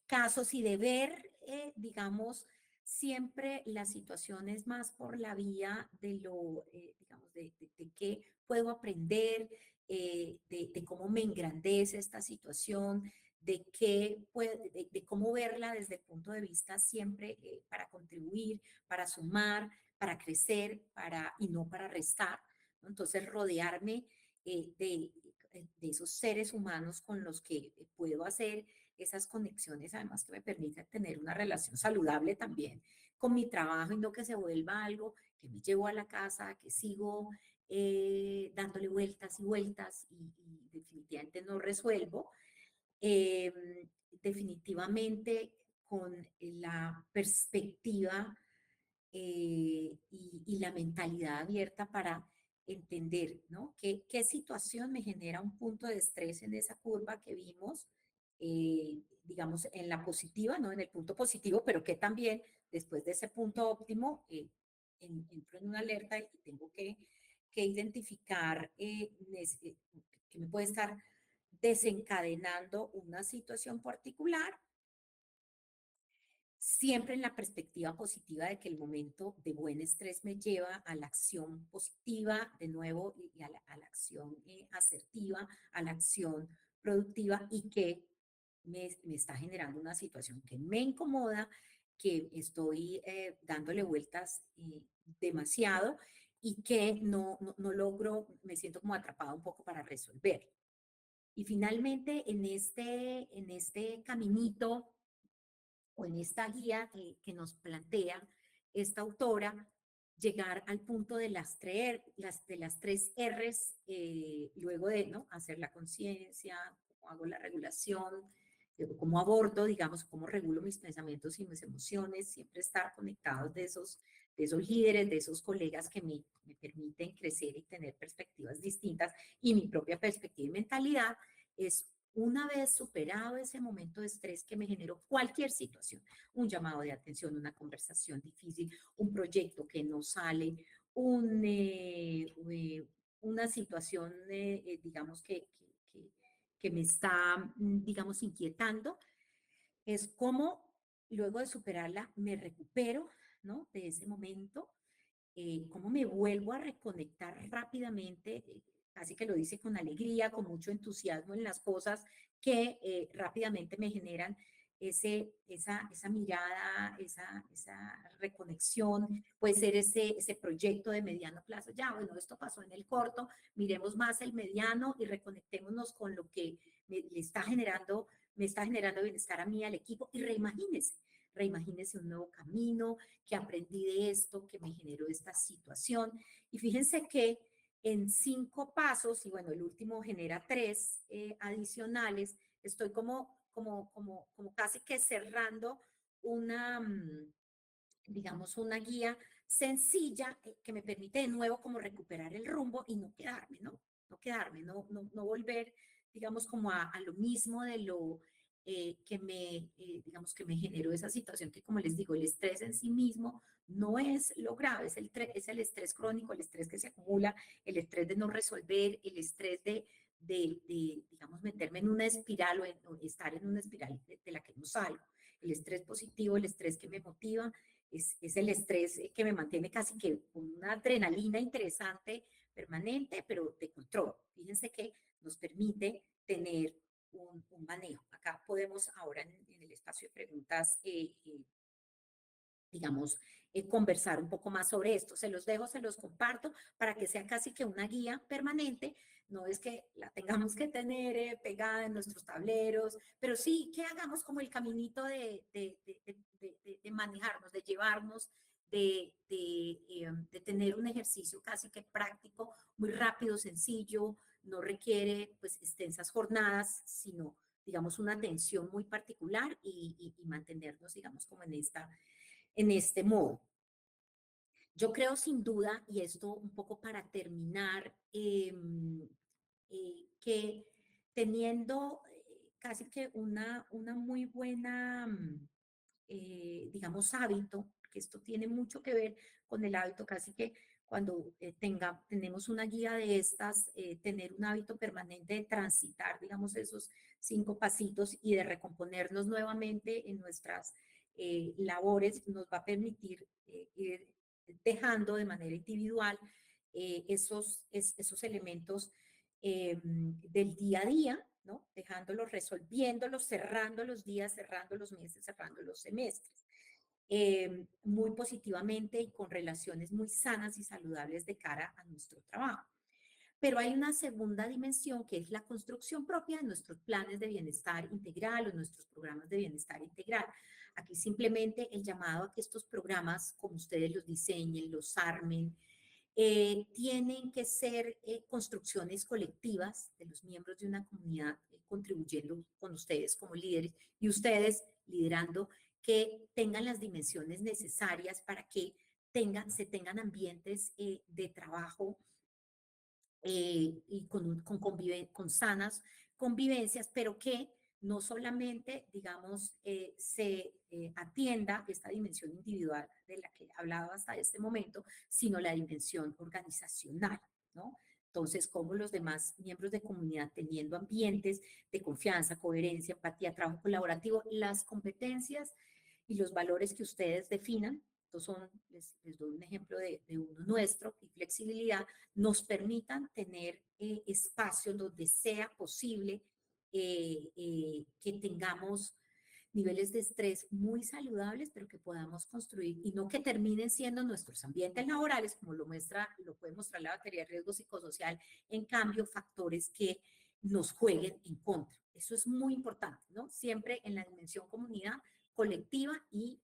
casos y de ver, digamos, siempre las situaciones más por la vía de lo, digamos, de qué puedo aprender, de cómo me engrandece esta situación, de cómo verla desde el punto de vista siempre para contribuir, para sumar, para crecer, y no para restar, ¿no? Entonces, rodearme de esos seres humanos con los que puedo hacer esas conexiones, además que me permiten tener una relación saludable también con mi trabajo y no que se vuelva algo que me llevo a la casa, que sigo dándole vueltas y vueltas y definitivamente no resuelvo. Eh, definitivamente con la perspectiva y la mentalidad abierta para entender, ¿no? ¿Qué situación me genera un punto de estrés en esa curva que vimos, digamos, en la positiva, ¿no? En el punto positivo, pero que también después de ese punto óptimo entro en una alerta y tengo que que identificar que me puede estar desencadenando una situación particular, siempre en la perspectiva positiva de que el momento de buen estrés me lleva a la acción positiva, de nuevo, y a la acción asertiva, a la acción productiva y que me está generando una situación que me incomoda, que estoy dándole vueltas demasiado y que no logro, me siento como atrapada un poco para resolver. Y finalmente, en este caminito o en esta guía que nos plantea esta autora, llegar al punto de de las tres R's, luego de ¿no? hacer la conciencia, cómo hago la regulación, cómo abordo, digamos, cómo regulo mis pensamientos y mis emociones, siempre estar conectados de esos líderes, de esos colegas que me permiten crecer y tener perspectivas distintas y mi propia perspectiva y mentalidad, es una vez superado ese momento de estrés que me generó cualquier situación, un llamado de atención, una conversación difícil, un proyecto que no sale, una situación, digamos, que me está, digamos, inquietando, es cómo luego de superarla me recupero, ¿no? De ese momento, cómo me vuelvo a reconectar rápidamente, casi que lo dice con alegría, con mucho entusiasmo en las cosas que rápidamente me generan esa mirada, esa reconexión, puede ser ese proyecto de mediano plazo. Ya, bueno, esto pasó en el corto, miremos más el mediano y reconectémonos con lo que me está generando bienestar a mí, al equipo, y reimagínese un nuevo camino, que aprendí de esto, que me generó esta situación. Y fíjense que en 5 pasos, y bueno, el último genera 3 adicionales, estoy como casi que cerrando una, digamos, una guía sencilla que me permite de nuevo como recuperar el rumbo y no quedarme, ¿no? No quedarme, no volver, digamos, como a lo mismo de lo digamos, que me generó esa situación que, como les digo, el estrés en sí mismo no es lo grave, es el estrés crónico, el estrés que se acumula, el estrés de no resolver, el estrés digamos, meterme en una espiral o estar en una espiral de la que no salgo. El estrés positivo, el estrés que me motiva, es el estrés que me mantiene casi que con una adrenalina interesante, permanente, pero de control. Fíjense que nos permite tener un manejo. Acá podemos ahora en el espacio de preguntas, digamos, conversar un poco más sobre esto. Se los dejo, se los comparto para que sea casi que una guía permanente. No es que la tengamos que tener pegada en nuestros tableros, pero sí que hagamos como el caminito de manejarnos, de llevarnos, de tener un ejercicio casi que práctico, muy rápido, sencillo, no requiere pues extensas jornadas, sino digamos una atención muy particular y mantenernos digamos como en este modo. Yo creo sin duda, y esto un poco para terminar, que teniendo casi que una muy buena, digamos, hábito, que esto tiene mucho que ver con el hábito, casi que cuando tenemos una guía de estas, tener un hábito permanente de transitar, digamos, esos 5 pasitos y de recomponernos nuevamente en nuestras labores, nos va a permitir ir dejando de manera individual esos elementos del día a día, ¿no? Dejándolos, resolviéndolos, cerrando los días, cerrando los meses, cerrando los semestres. Muy positivamente y con relaciones muy sanas y saludables de cara a nuestro trabajo. Pero hay una segunda dimensión que es la construcción propia de nuestros planes de bienestar integral o nuestros programas de bienestar integral. Aquí simplemente el llamado a que estos programas, como ustedes los diseñen, los armen, tienen que ser construcciones colectivas de los miembros de una comunidad contribuyendo con ustedes como líderes y ustedes liderando, que tengan las dimensiones necesarias para que se tengan ambientes de trabajo y con sanas convivencias, pero que no solamente, digamos, se atienda esta dimensión individual de la que he hablado hasta este momento, sino la dimensión organizacional. ¿no? Entonces, cómo los demás miembros de comunidad, teniendo ambientes de confianza, coherencia, empatía, trabajo colaborativo, las competencias y los valores que ustedes definan, estos son, les doy un ejemplo de uno nuestro, y flexibilidad, nos permitan tener espacios donde sea posible que tengamos niveles de estrés muy saludables, pero que podamos construir y no que terminen siendo nuestros ambientes laborales, como lo puede mostrar la batería de riesgo psicosocial, en cambio, factores que nos jueguen en contra. Eso es muy importante, ¿no? Siempre en la dimensión comunidad, colectiva y,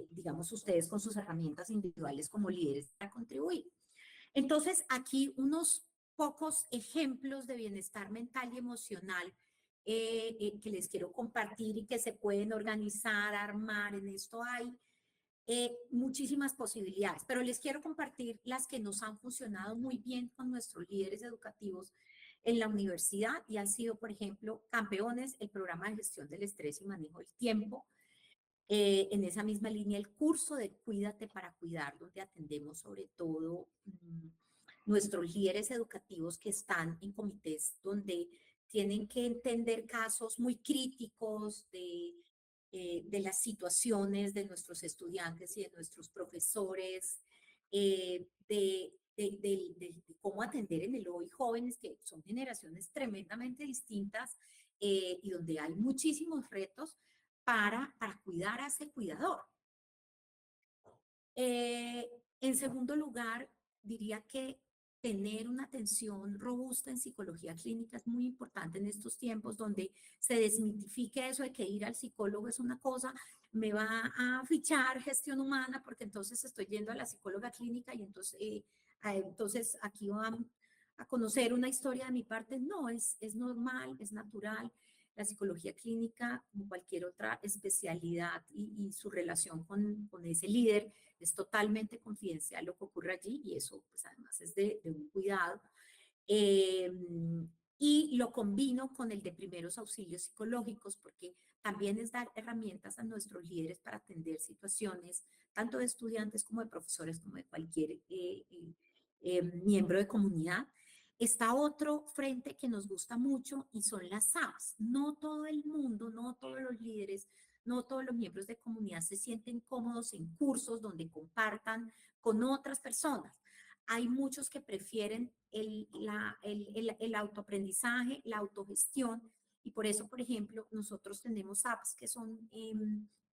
digamos, ustedes con sus herramientas individuales como líderes para contribuir. Entonces, aquí unos pocos ejemplos de bienestar mental y emocional que les quiero compartir y que se pueden organizar, armar. En esto hay muchísimas posibilidades, pero les quiero compartir las que nos han funcionado muy bien con nuestros líderes educativos en la universidad y han sido, por ejemplo, campeones el programa de gestión del estrés y manejo del tiempo. En esa misma línea, el curso de Cuídate para Cuidar, donde atendemos sobre todo nuestros líderes educativos que están en comités donde tienen que entender casos muy críticos de las situaciones de nuestros estudiantes y de nuestros profesores, de cómo atender en el hoy jóvenes, que son generaciones tremendamente distintas y donde hay muchísimos retos para cuidar a ese cuidador. En segundo lugar, diría que tener una atención robusta en psicología clínica es muy importante en estos tiempos donde se desmitifique eso de que ir al psicólogo es una cosa, me va a fichar gestión humana porque entonces estoy yendo a la psicóloga clínica y entonces aquí van a conocer una historia de mi parte. No, es normal, es natural. La psicología clínica, como cualquier otra especialidad y su relación con ese líder, es totalmente confidencial lo que ocurre allí y eso pues además es de un cuidado. Y lo combino con el de primeros auxilios psicológicos porque también es dar herramientas a nuestros líderes para atender situaciones tanto de estudiantes como de profesores como de cualquier miembro de comunidad. Está otro frente que nos gusta mucho y son las apps. No todo el mundo, no todos los líderes, no todos los miembros de comunidad se sienten cómodos en cursos donde compartan con otras personas. Hay muchos que prefieren el autoaprendizaje, la autogestión, y por eso, por ejemplo, nosotros tenemos apps que son,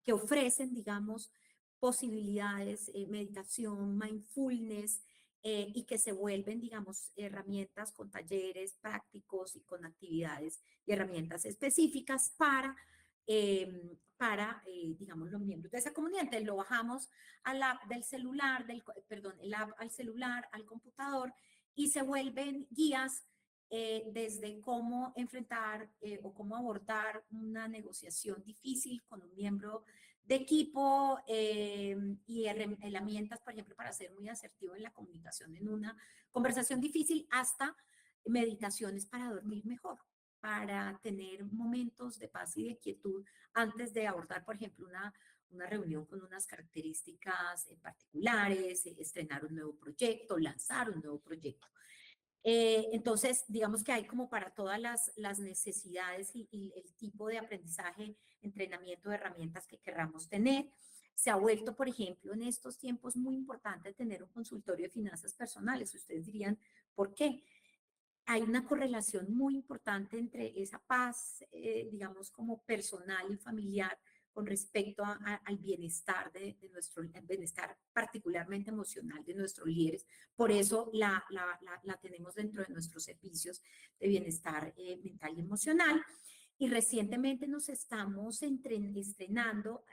que ofrecen, digamos, posibilidades, meditación, mindfulness, y que se vuelven, digamos, herramientas con talleres prácticos y con actividades y herramientas específicas digamos, los miembros de esa comunidad. Entonces lo bajamos al app del celular, el app al celular, al computador, y se vuelven guías desde cómo enfrentar o cómo abordar una negociación difícil con un miembro de equipo y herramientas, por ejemplo, para ser muy asertivo en la comunicación en una conversación difícil, hasta meditaciones para dormir mejor, para tener momentos de paz y de quietud antes de abordar, por ejemplo, una reunión con unas características particulares, estrenar un nuevo proyecto, lanzar un nuevo proyecto. Entonces, digamos que hay como para todas las necesidades y el tipo de aprendizaje, entrenamiento de herramientas que querramos tener. Se ha vuelto, por ejemplo, en estos tiempos muy importante tener un consultorio de finanzas personales. Ustedes dirían, ¿por qué? Hay una correlación muy importante entre esa paz, digamos, como personal y familiar con respecto al bienestar de nuestro, el bienestar particularmente emocional de nuestros líderes. Por eso la tenemos dentro de nuestros servicios de bienestar mental y emocional. Y recientemente nos estamos estrenando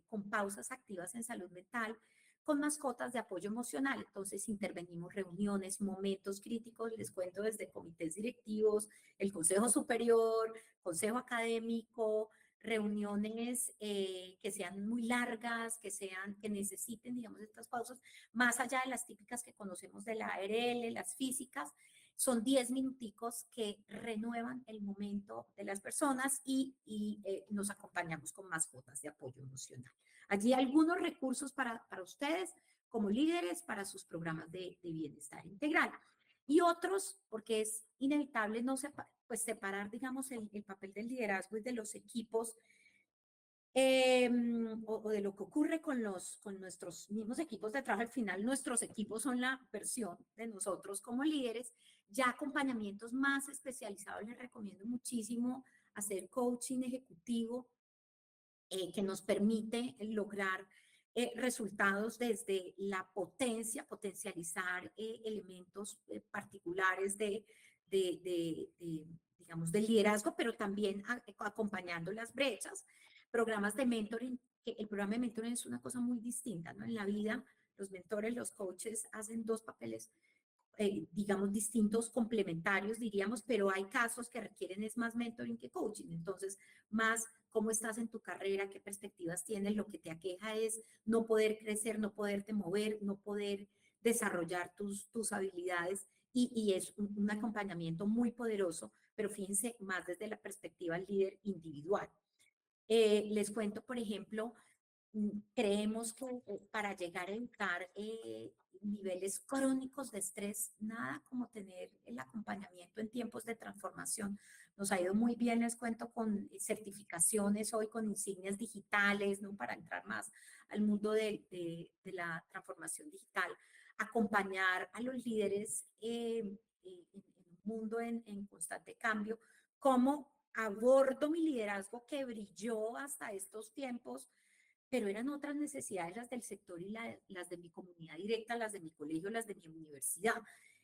con pausas activas en salud mental, con mascotas de apoyo emocional. Entonces intervenimos reuniones, momentos críticos, les cuento desde comités directivos, el Consejo Superior, Consejo Académico, reuniones que sean muy largas, que necesiten, digamos, estas pausas, más allá de las típicas que conocemos de la ARL, las físicas. Son 10 minuticos que renuevan el momento de las personas y nos acompañamos con mascotas de apoyo emocional. Allí algunos recursos para ustedes como líderes para sus programas de bienestar integral. y otros, porque es inevitable no pues separar, digamos, el papel del liderazgo y de los equipos, o de lo que ocurre con nuestros mismos equipos de trabajo. Al final, nuestros equipos son la versión de nosotros como líderes. Ya acompañamientos más especializados, les recomiendo muchísimo hacer coaching ejecutivo, que nos permite lograr resultados desde la potencia, potencializar elementos particulares digamos, del liderazgo, pero también acompañando las brechas. Programas de mentoring, que el programa de mentoring es una cosa muy distinta, ¿no? En la vida, los mentores, los coaches hacen dos papeles, digamos, distintos, complementarios, diríamos, pero hay casos que requieren es más mentoring que coaching. Entonces, más cómo estás en tu carrera, qué perspectivas tienes, lo que te aqueja es no poder crecer, no poderte mover, no poder desarrollar tus habilidades, y es un acompañamiento muy poderoso, pero fíjense más desde la perspectiva del líder individual. Les cuento, por ejemplo, creemos que para llegar a evitar niveles crónicos de estrés, nada como tener el acompañamiento en tiempos de transformación. Nos ha ido muy bien, les cuento, con certificaciones hoy, con insignias digitales, ¿no? Para entrar más al mundo de la transformación digital, acompañar a los líderes en un mundo en constante cambio. ¿Cómo abordo mi liderazgo que brilló hasta estos tiempos, pero eran otras necesidades las del sector y las de mi comunidad directa, las de mi colegio, las de mi universidad?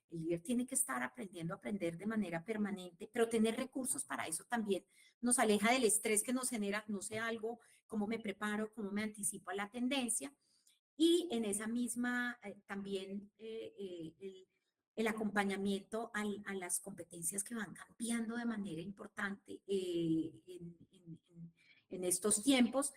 El líder tiene que estar aprendiendo a aprender de manera permanente, pero tener recursos para eso también nos aleja del estrés que nos genera, no sé, algo, cómo me preparo, cómo me anticipo a la tendencia. Y en esa misma, también el acompañamiento a las competencias que van cambiando de manera importante en estos tiempos,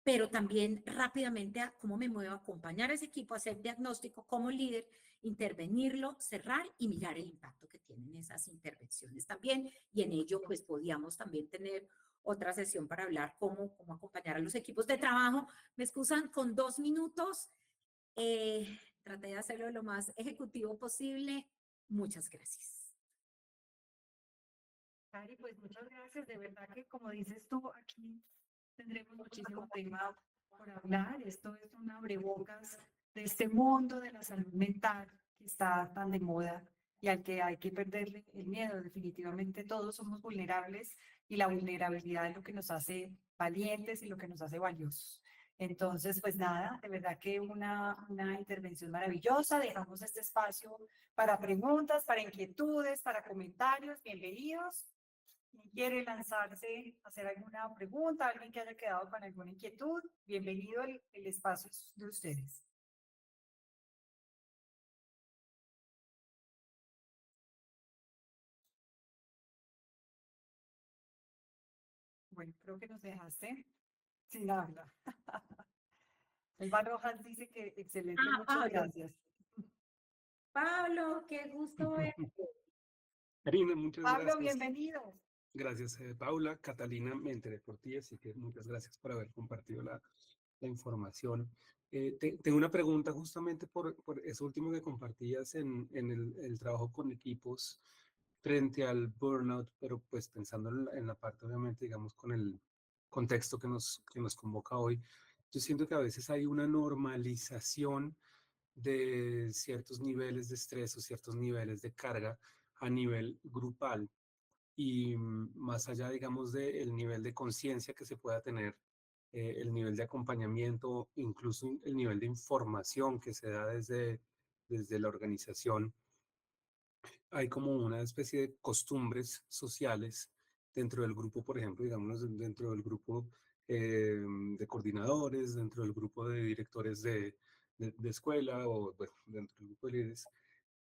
pero también rápidamente a cómo me muevo a acompañar a ese equipo, a hacer diagnóstico como líder, intervenirlo, cerrar y mirar el impacto que tienen esas intervenciones también. Y en ello, pues podíamos también tener otra sesión para hablar cómo acompañar a los equipos de trabajo. Me excusan con 2 minutos. Traté de hacerlo lo más ejecutivo posible. Muchas gracias. Cari, pues muchas gracias. De verdad que, como dices tú, aquí tendremos muchísimo tema por hablar. Esto es un abrebocas de este mundo de la salud mental que está tan de moda y al que hay que perderle el miedo. Definitivamente todos somos vulnerables y la vulnerabilidad es lo que nos hace valientes y lo que nos hace valiosos. Entonces, pues nada, de verdad que una intervención maravillosa. Dejamos este espacio para preguntas, para inquietudes, para comentarios. Bienvenidos. ¿Quién quiere lanzarse a hacer alguna pregunta? ¿Alguien que haya quedado con alguna inquietud? Bienvenido, el espacio es de ustedes. Bueno, creo que nos dejaste sin habla. Elba Rojas dice que excelente, muchas Pablo. gracias. Pablo, qué gusto verte. Karina, muchas Pablo, gracias. bienvenido. Gracias, Paula. Catalina, me enteré por ti, así que muchas gracias por haber compartido la información. Tengo una pregunta justamente por eso último que compartías en el trabajo con equipos frente al burnout, pero pues pensando en la parte, obviamente, digamos, con el contexto que nos convoca hoy. Yo siento que a veces hay una normalización de ciertos niveles de estrés o ciertos niveles de carga a nivel grupal y más allá, digamos, del nivel de conciencia que se pueda tener, el nivel de acompañamiento, incluso el nivel de información que se da desde la organización, hay como una especie de costumbres sociales dentro del grupo, por ejemplo, digamos, dentro del grupo de coordinadores, dentro del grupo de directores de escuela o bueno, dentro del grupo de líderes,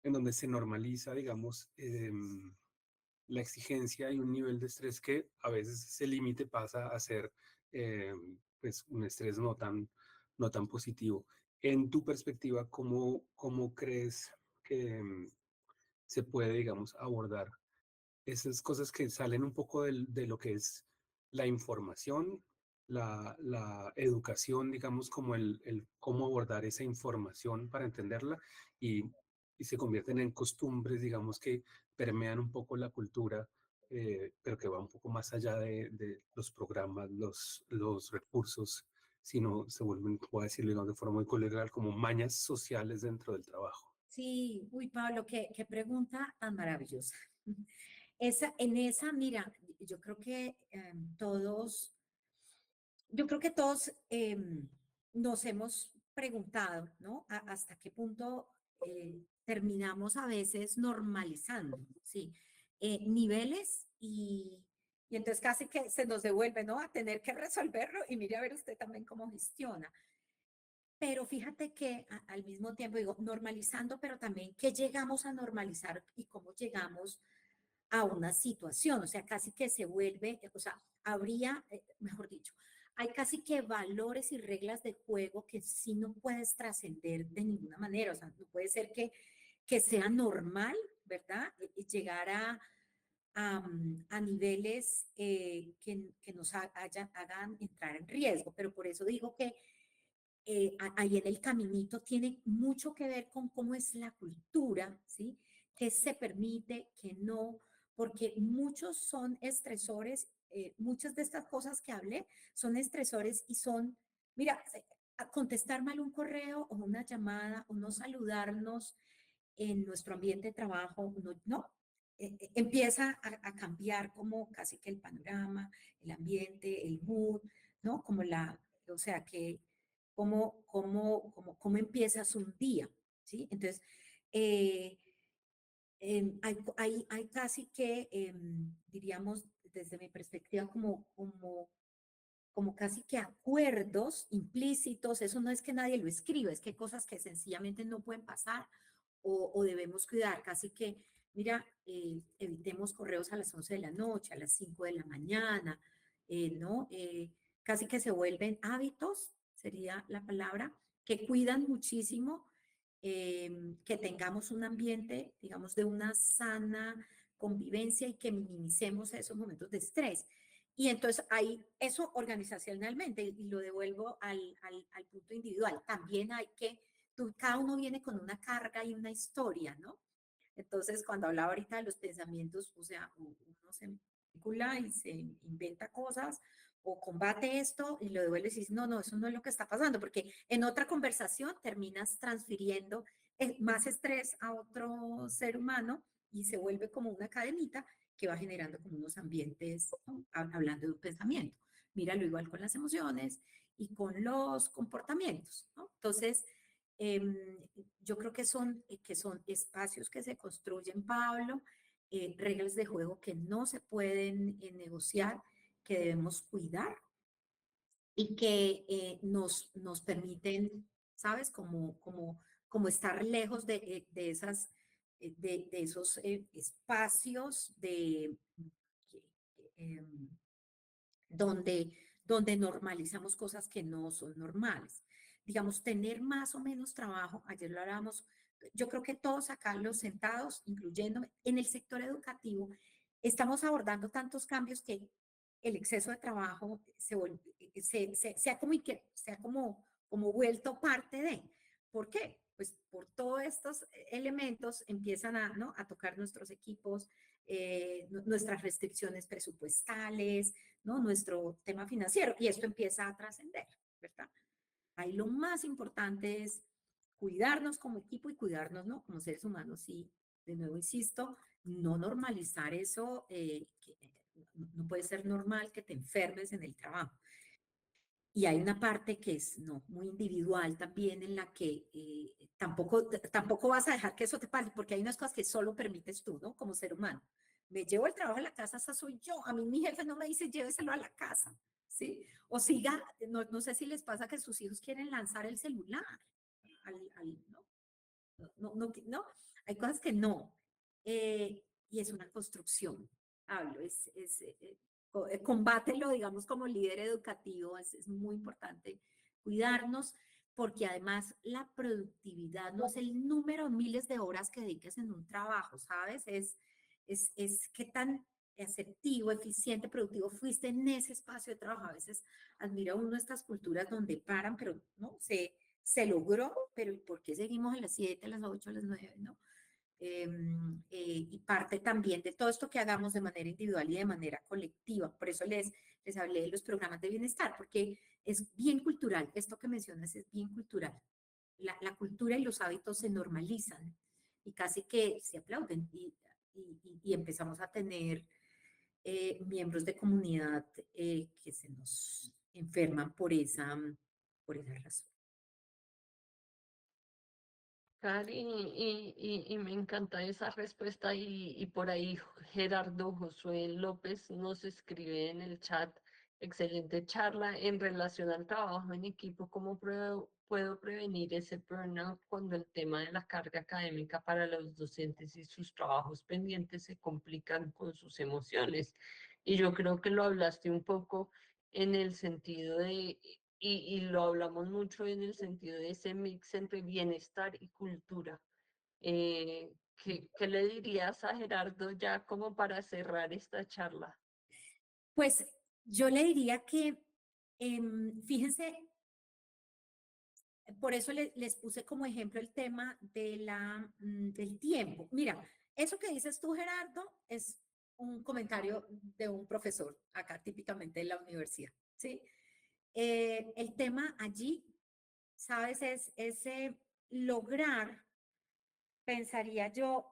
en donde se normaliza, digamos, la exigencia y un nivel de estrés que a veces ese límite pasa a ser pues un estrés no tan positivo. En tu perspectiva, ¿cómo crees que se puede, digamos, abordar esas cosas que salen un poco de lo que es la información, la educación, digamos, como el cómo abordar esa información para entenderla y y se convierten en costumbres, digamos, que permean un poco la cultura, pero que va un poco más allá de los programas, los recursos, sino se vuelven, voy a decirlo digamos, de forma muy coloquial, como mañas sociales dentro del trabajo. Sí, uy, Pablo, qué pregunta tan maravillosa. Mira, yo creo que todos nos hemos preguntado, ¿no? Hasta qué punto terminamos a veces normalizando, ¿sí? Niveles y entonces casi que se nos devuelve, ¿no? A tener que resolverlo y mire a ver usted también cómo gestiona. Pero fíjate que al mismo tiempo digo, normalizando, pero también qué llegamos a normalizar y cómo llegamos a una situación, o sea, casi que se vuelve, o sea, mejor dicho, hay casi que valores y reglas de juego que sí no puedes trascender de ninguna manera, o sea, no puede ser que sea normal, ¿verdad? Llegar a niveles que nos hagan entrar en riesgo, pero por eso digo que ahí en el caminito tiene mucho que ver con cómo es la cultura, ¿sí? Qué se permite, qué no, porque muchos son estresores, muchas de estas cosas que hablé son estresores y son, mira, a contestar mal un correo o una llamada o no saludarnos en nuestro ambiente de trabajo, no, empieza a cambiar como casi que el panorama, el ambiente, el mood, ¿no? O sea, que cómo empiezas un día, ¿sí? Entonces, eh, hay casi que, diríamos, desde mi perspectiva, como casi que acuerdos implícitos, eso no es que nadie lo escriba, es que hay cosas que sencillamente no pueden pasar o debemos cuidar, casi que, mira, evitemos correos a las 11 de la noche, a las 5 de la mañana, ¿no? Casi que se vuelven hábitos, sería la palabra, que cuidan muchísimo que tengamos un ambiente, digamos, de una sana convivencia y que minimicemos esos momentos de estrés. Y entonces ahí, eso organizacionalmente, y lo devuelvo al punto individual, también hay que, cada uno viene con una carga y una historia, ¿no? Entonces, cuando hablaba ahorita de los pensamientos, o sea, uno se vincula y se inventa cosas o combate esto y lo devuelves y dices, no, no, eso no es lo que está pasando, porque en otra conversación terminas transfiriendo más estrés a otro ser humano y se vuelve como una cadenita que va generando como unos ambientes, ¿no? Hablando de un pensamiento. Míralo igual con las emociones y con los comportamientos, ¿no? Entonces, yo creo que son espacios que se construyen, Pablo, reglas de juego que no se pueden negociar, que debemos cuidar y que nos permiten, ¿sabes? Como estar lejos de esos espacios em, donde, donde normalizamos cosas que no son normales. Digamos, tener más o menos trabajo, ayer lo hablábamos, yo creo que todos acá los sentados, incluyéndome, en el sector educativo, estamos abordando tantos cambios que el exceso de trabajo se ha como vuelto parte de. ¿Por qué? Pues por todos estos elementos empiezan ¿no? a tocar nuestros equipos, nuestras restricciones presupuestales, ¿no? Nuestro tema financiero, y esto empieza a trascender, ¿verdad? Ahí lo más importante es cuidarnos como equipo y cuidarnos, ¿no? Como seres humanos. Y, de nuevo, insisto, no normalizar eso, no puede ser normal que te enfermes en el trabajo. Y hay una parte que es no, muy individual también en la que tampoco vas a dejar que eso te pase, porque hay unas cosas que solo permites tú, ¿no? Como ser humano. Me llevo el trabajo a la casa, esa soy yo. A mí mi jefe no me dice lléveselo a la casa, ¿sí? O siga, no sé si les pasa que sus hijos quieren lanzar el celular, ¿no? No, hay cosas que no. Y es una construcción, hablo, combátelo, digamos, como líder educativo, es muy importante cuidarnos, porque además la productividad no es el número de miles de horas que dediques en un trabajo, ¿sabes? Es qué tan asertivo, eficiente, productivo fuiste en ese espacio de trabajo. A veces admira uno estas culturas donde paran, pero no, se logró, pero ¿por qué seguimos a las 7, a las 8, a las 9, no? Y parte también de todo esto que hagamos de manera individual y de manera colectiva. Por eso les hablé de los programas de bienestar, porque es bien cultural. Esto que mencionas es bien cultural. La cultura y los hábitos se normalizan y casi que se aplauden y empezamos a tener miembros de comunidad que se nos enferman por esa razón. Cari, y me encanta esa respuesta y por ahí Gerardo Josué López nos escribe en el chat, excelente charla en relación al trabajo en equipo, ¿cómo puedo prevenir ese burnout cuando el tema de la carga académica para los docentes y sus trabajos pendientes se complican con sus emociones? Y yo creo que lo hablaste un poco en el sentido de y lo hablamos mucho en el sentido de ese mix entre bienestar y cultura. ¿Qué le dirías a Gerardo ya como para cerrar esta charla? Pues yo le diría que, fíjense, por eso les puse como ejemplo el tema del tiempo. Mira, eso que dices tú, Gerardo, es un comentario de un profesor acá típicamente en la universidad, ¿sí? El tema allí, ¿sabes? Es ese lograr, pensaría yo,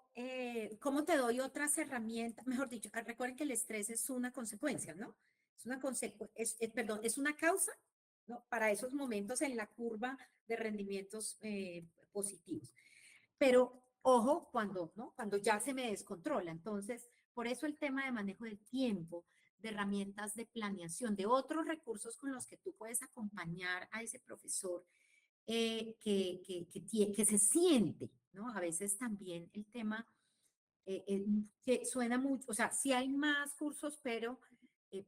¿cómo te doy otras herramientas? Mejor dicho, recuerden que el estrés es una consecuencia, ¿no? Es una perdón, es una causa, ¿no? Para esos momentos en la curva de rendimientos positivos. Pero ojo cuando, ¿no? Cuando ya se me descontrola. Entonces, por eso el tema de manejo del tiempo, de herramientas de planeación, de otros recursos con los que tú puedes acompañar a ese profesor que se siente, ¿no? A veces también el tema que suena mucho, o sea, sí hay más cursos, pero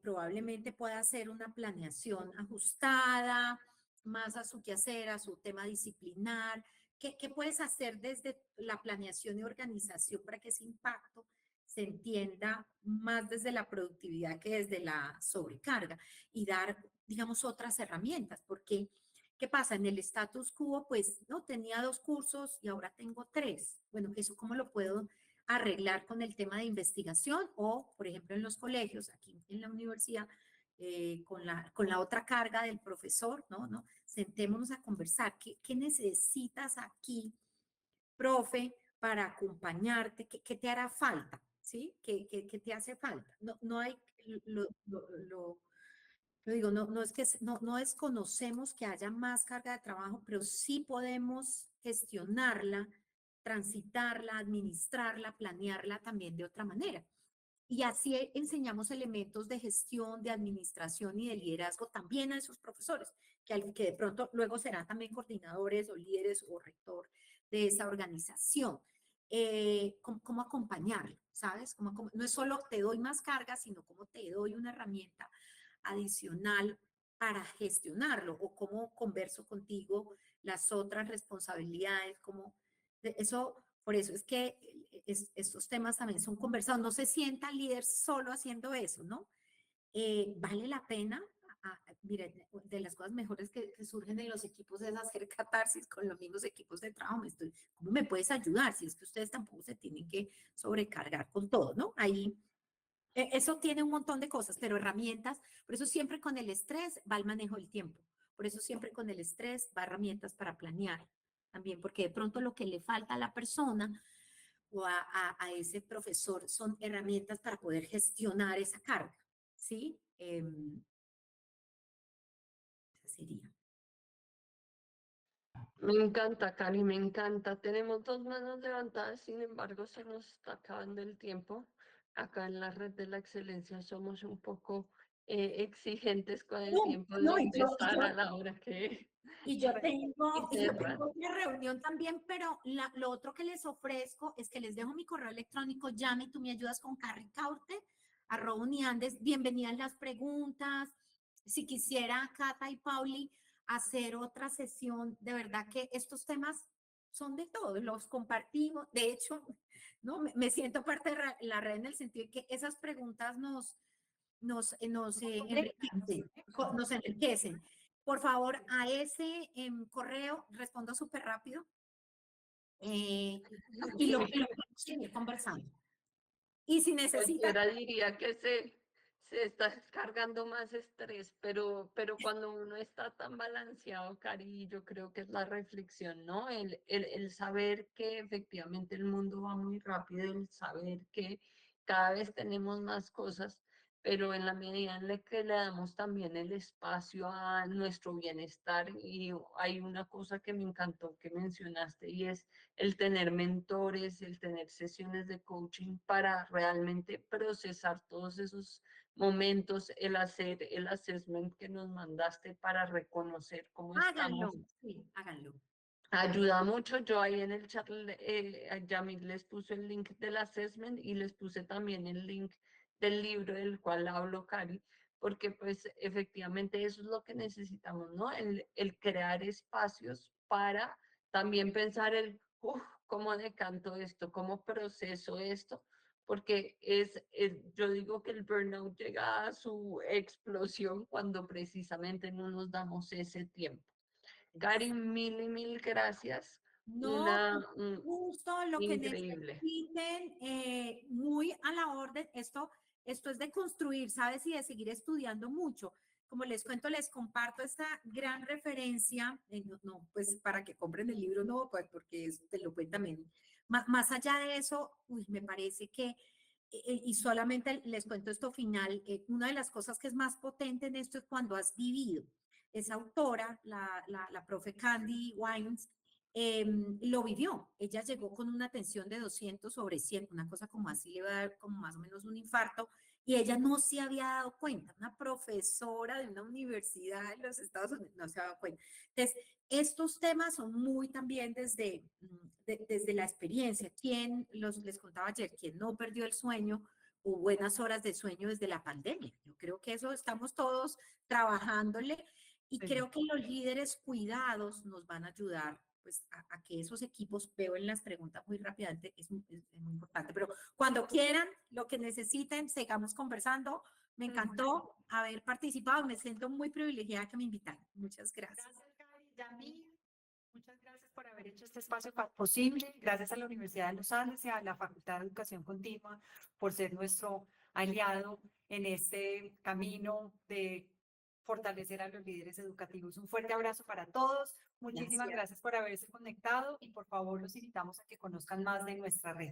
probablemente pueda hacer una planeación ajustada, más a su quehacer, a su tema disciplinar. ¿Qué puedes hacer desde la planeación y organización para que ese impacto se entienda más desde la productividad que desde la sobrecarga y dar, digamos, otras herramientas? Porque, ¿qué pasa? En el status quo, pues, no, tenía 2 cursos y ahora tengo 3. Bueno, ¿eso cómo lo puedo arreglar con el tema de investigación? O, por ejemplo, en los colegios, aquí en la universidad, con la otra carga del profesor, ¿no? ¿No? Sentémonos a conversar. ¿Qué necesitas aquí, profe, para acompañarte? ¿Qué te hará falta? ¿Sí? ¿Qué te hace falta? No hay, lo digo, no es que no desconocemos que haya más carga de trabajo, pero sí podemos gestionarla, transitarla, administrarla, planearla también de otra manera. Y así enseñamos elementos de gestión, de administración y de liderazgo también a esos profesores, que de pronto luego serán también coordinadores o líderes o rector de esa organización. ¿Cómo acompañarlo? ¿Sabes? No es solo te doy más carga, sino cómo te doy una herramienta adicional para gestionarlo o cómo converso contigo las otras responsabilidades, eso, por eso es que estos temas también son conversados. No se sienta el líder solo haciendo eso, ¿no? Vale la pena. Miren, de las cosas mejores que surgen en los equipos es hacer catarsis con los mismos equipos de trabajo. ¿Cómo me puedes ayudar? Si es que ustedes tampoco se tienen que sobrecargar con todo, ¿no? Ahí eso tiene un montón de cosas, pero herramientas, por eso siempre con el estrés va el manejo del tiempo, por eso siempre con el estrés va herramientas para planear también, porque de pronto lo que le falta a la persona o a ese profesor son herramientas para poder gestionar esa carga, ¿sí? Esa sería. Me encanta, Cari, me encanta. Tenemos 2 manos levantadas, sin embargo, se nos está acabando el tiempo. Acá en la red de la excelencia somos un poco exigentes con el tiempo de No, empezar a la hora que y yo tengo cerrar. una reunión también, pero lo otro que les ofrezco es que les dejo mi correo electrónico, llame, tú me ayudas con carricaute@uniandes. Bienvenidas las preguntas. Si quisiera, Cata y Pauli, hacer otra sesión, de verdad que estos temas son de todos, los compartimos. De hecho, ¿no? Me siento parte de la red en el sentido de que esas preguntas nos enriquecen, nos enriquecen. Por favor, a ese correo respondo súper rápido y lo podemos seguir conversando. Y si necesitan, Cualquiera diría que se está descargando más estrés, pero cuando uno está tan balanceado, Cari, yo creo que es la reflexión, ¿no? El saber que efectivamente el mundo va muy rápido, el saber que cada vez tenemos más cosas, pero en la medida en la que le damos también el espacio a nuestro bienestar, y hay una cosa que me encantó que mencionaste y es el tener mentores, el tener sesiones de coaching para realmente procesar todos esos momentos, el hacer el assessment que nos mandaste para reconocer cómo háganlo. estamos. Sí, háganlo. Ayuda mucho. Yo ahí en el chat, a Yamil les puse el link del assessment y les puse también el link del libro del cual hablo, Cari, porque pues efectivamente eso es lo que necesitamos, ¿no? El crear espacios para también pensar cómo decanto esto, cómo proceso esto, porque yo digo que el burnout llega a su explosión cuando precisamente no nos damos ese tiempo. Cari, mil y mil gracias. No, Un- justo lo que Increíble. necesiten, muy a la orden. Esto es de construir, ¿sabes? Y de seguir estudiando mucho. Como les cuento, les comparto esta gran referencia, pues para que compren el libro, no, pues porque te lo cuento también. Más allá de eso, uy, me parece que, y solamente les cuento esto final, una de las cosas que es más potente en esto es cuando has vivido. Esa autora, la profe Candy Wines, lo vivió. Ella llegó con una tensión de 200 sobre 100, una cosa como así, le va a dar como más o menos un infarto, y ella no se había dado cuenta. Una profesora de una universidad en los Estados Unidos no se había dado cuenta. Entonces, estos temas son muy también desde la experiencia. Les contaba ayer, quién no perdió el sueño o buenas horas de sueño desde la pandemia. Yo creo que eso estamos todos trabajándole. Y Sí. creo que los líderes cuidados nos van a ayudar pues, a que esos equipos, veo en las preguntas muy rápidamente, es muy importante. Pero cuando quieran, lo que necesiten, sigamos conversando. Me encantó haber participado. Me siento muy privilegiada que me invitaran. Muchas gracias. Gracias, Cari. Yamil, muchas gracias por haber hecho este espacio posible. Gracias a la Universidad de los Andes y a la Facultad de Educación Continua por ser nuestro aliado en este camino de fortalecer a los líderes educativos. Un fuerte abrazo para todos. Muchísimas gracias por haberse conectado y por favor los invitamos a que conozcan más de nuestra red.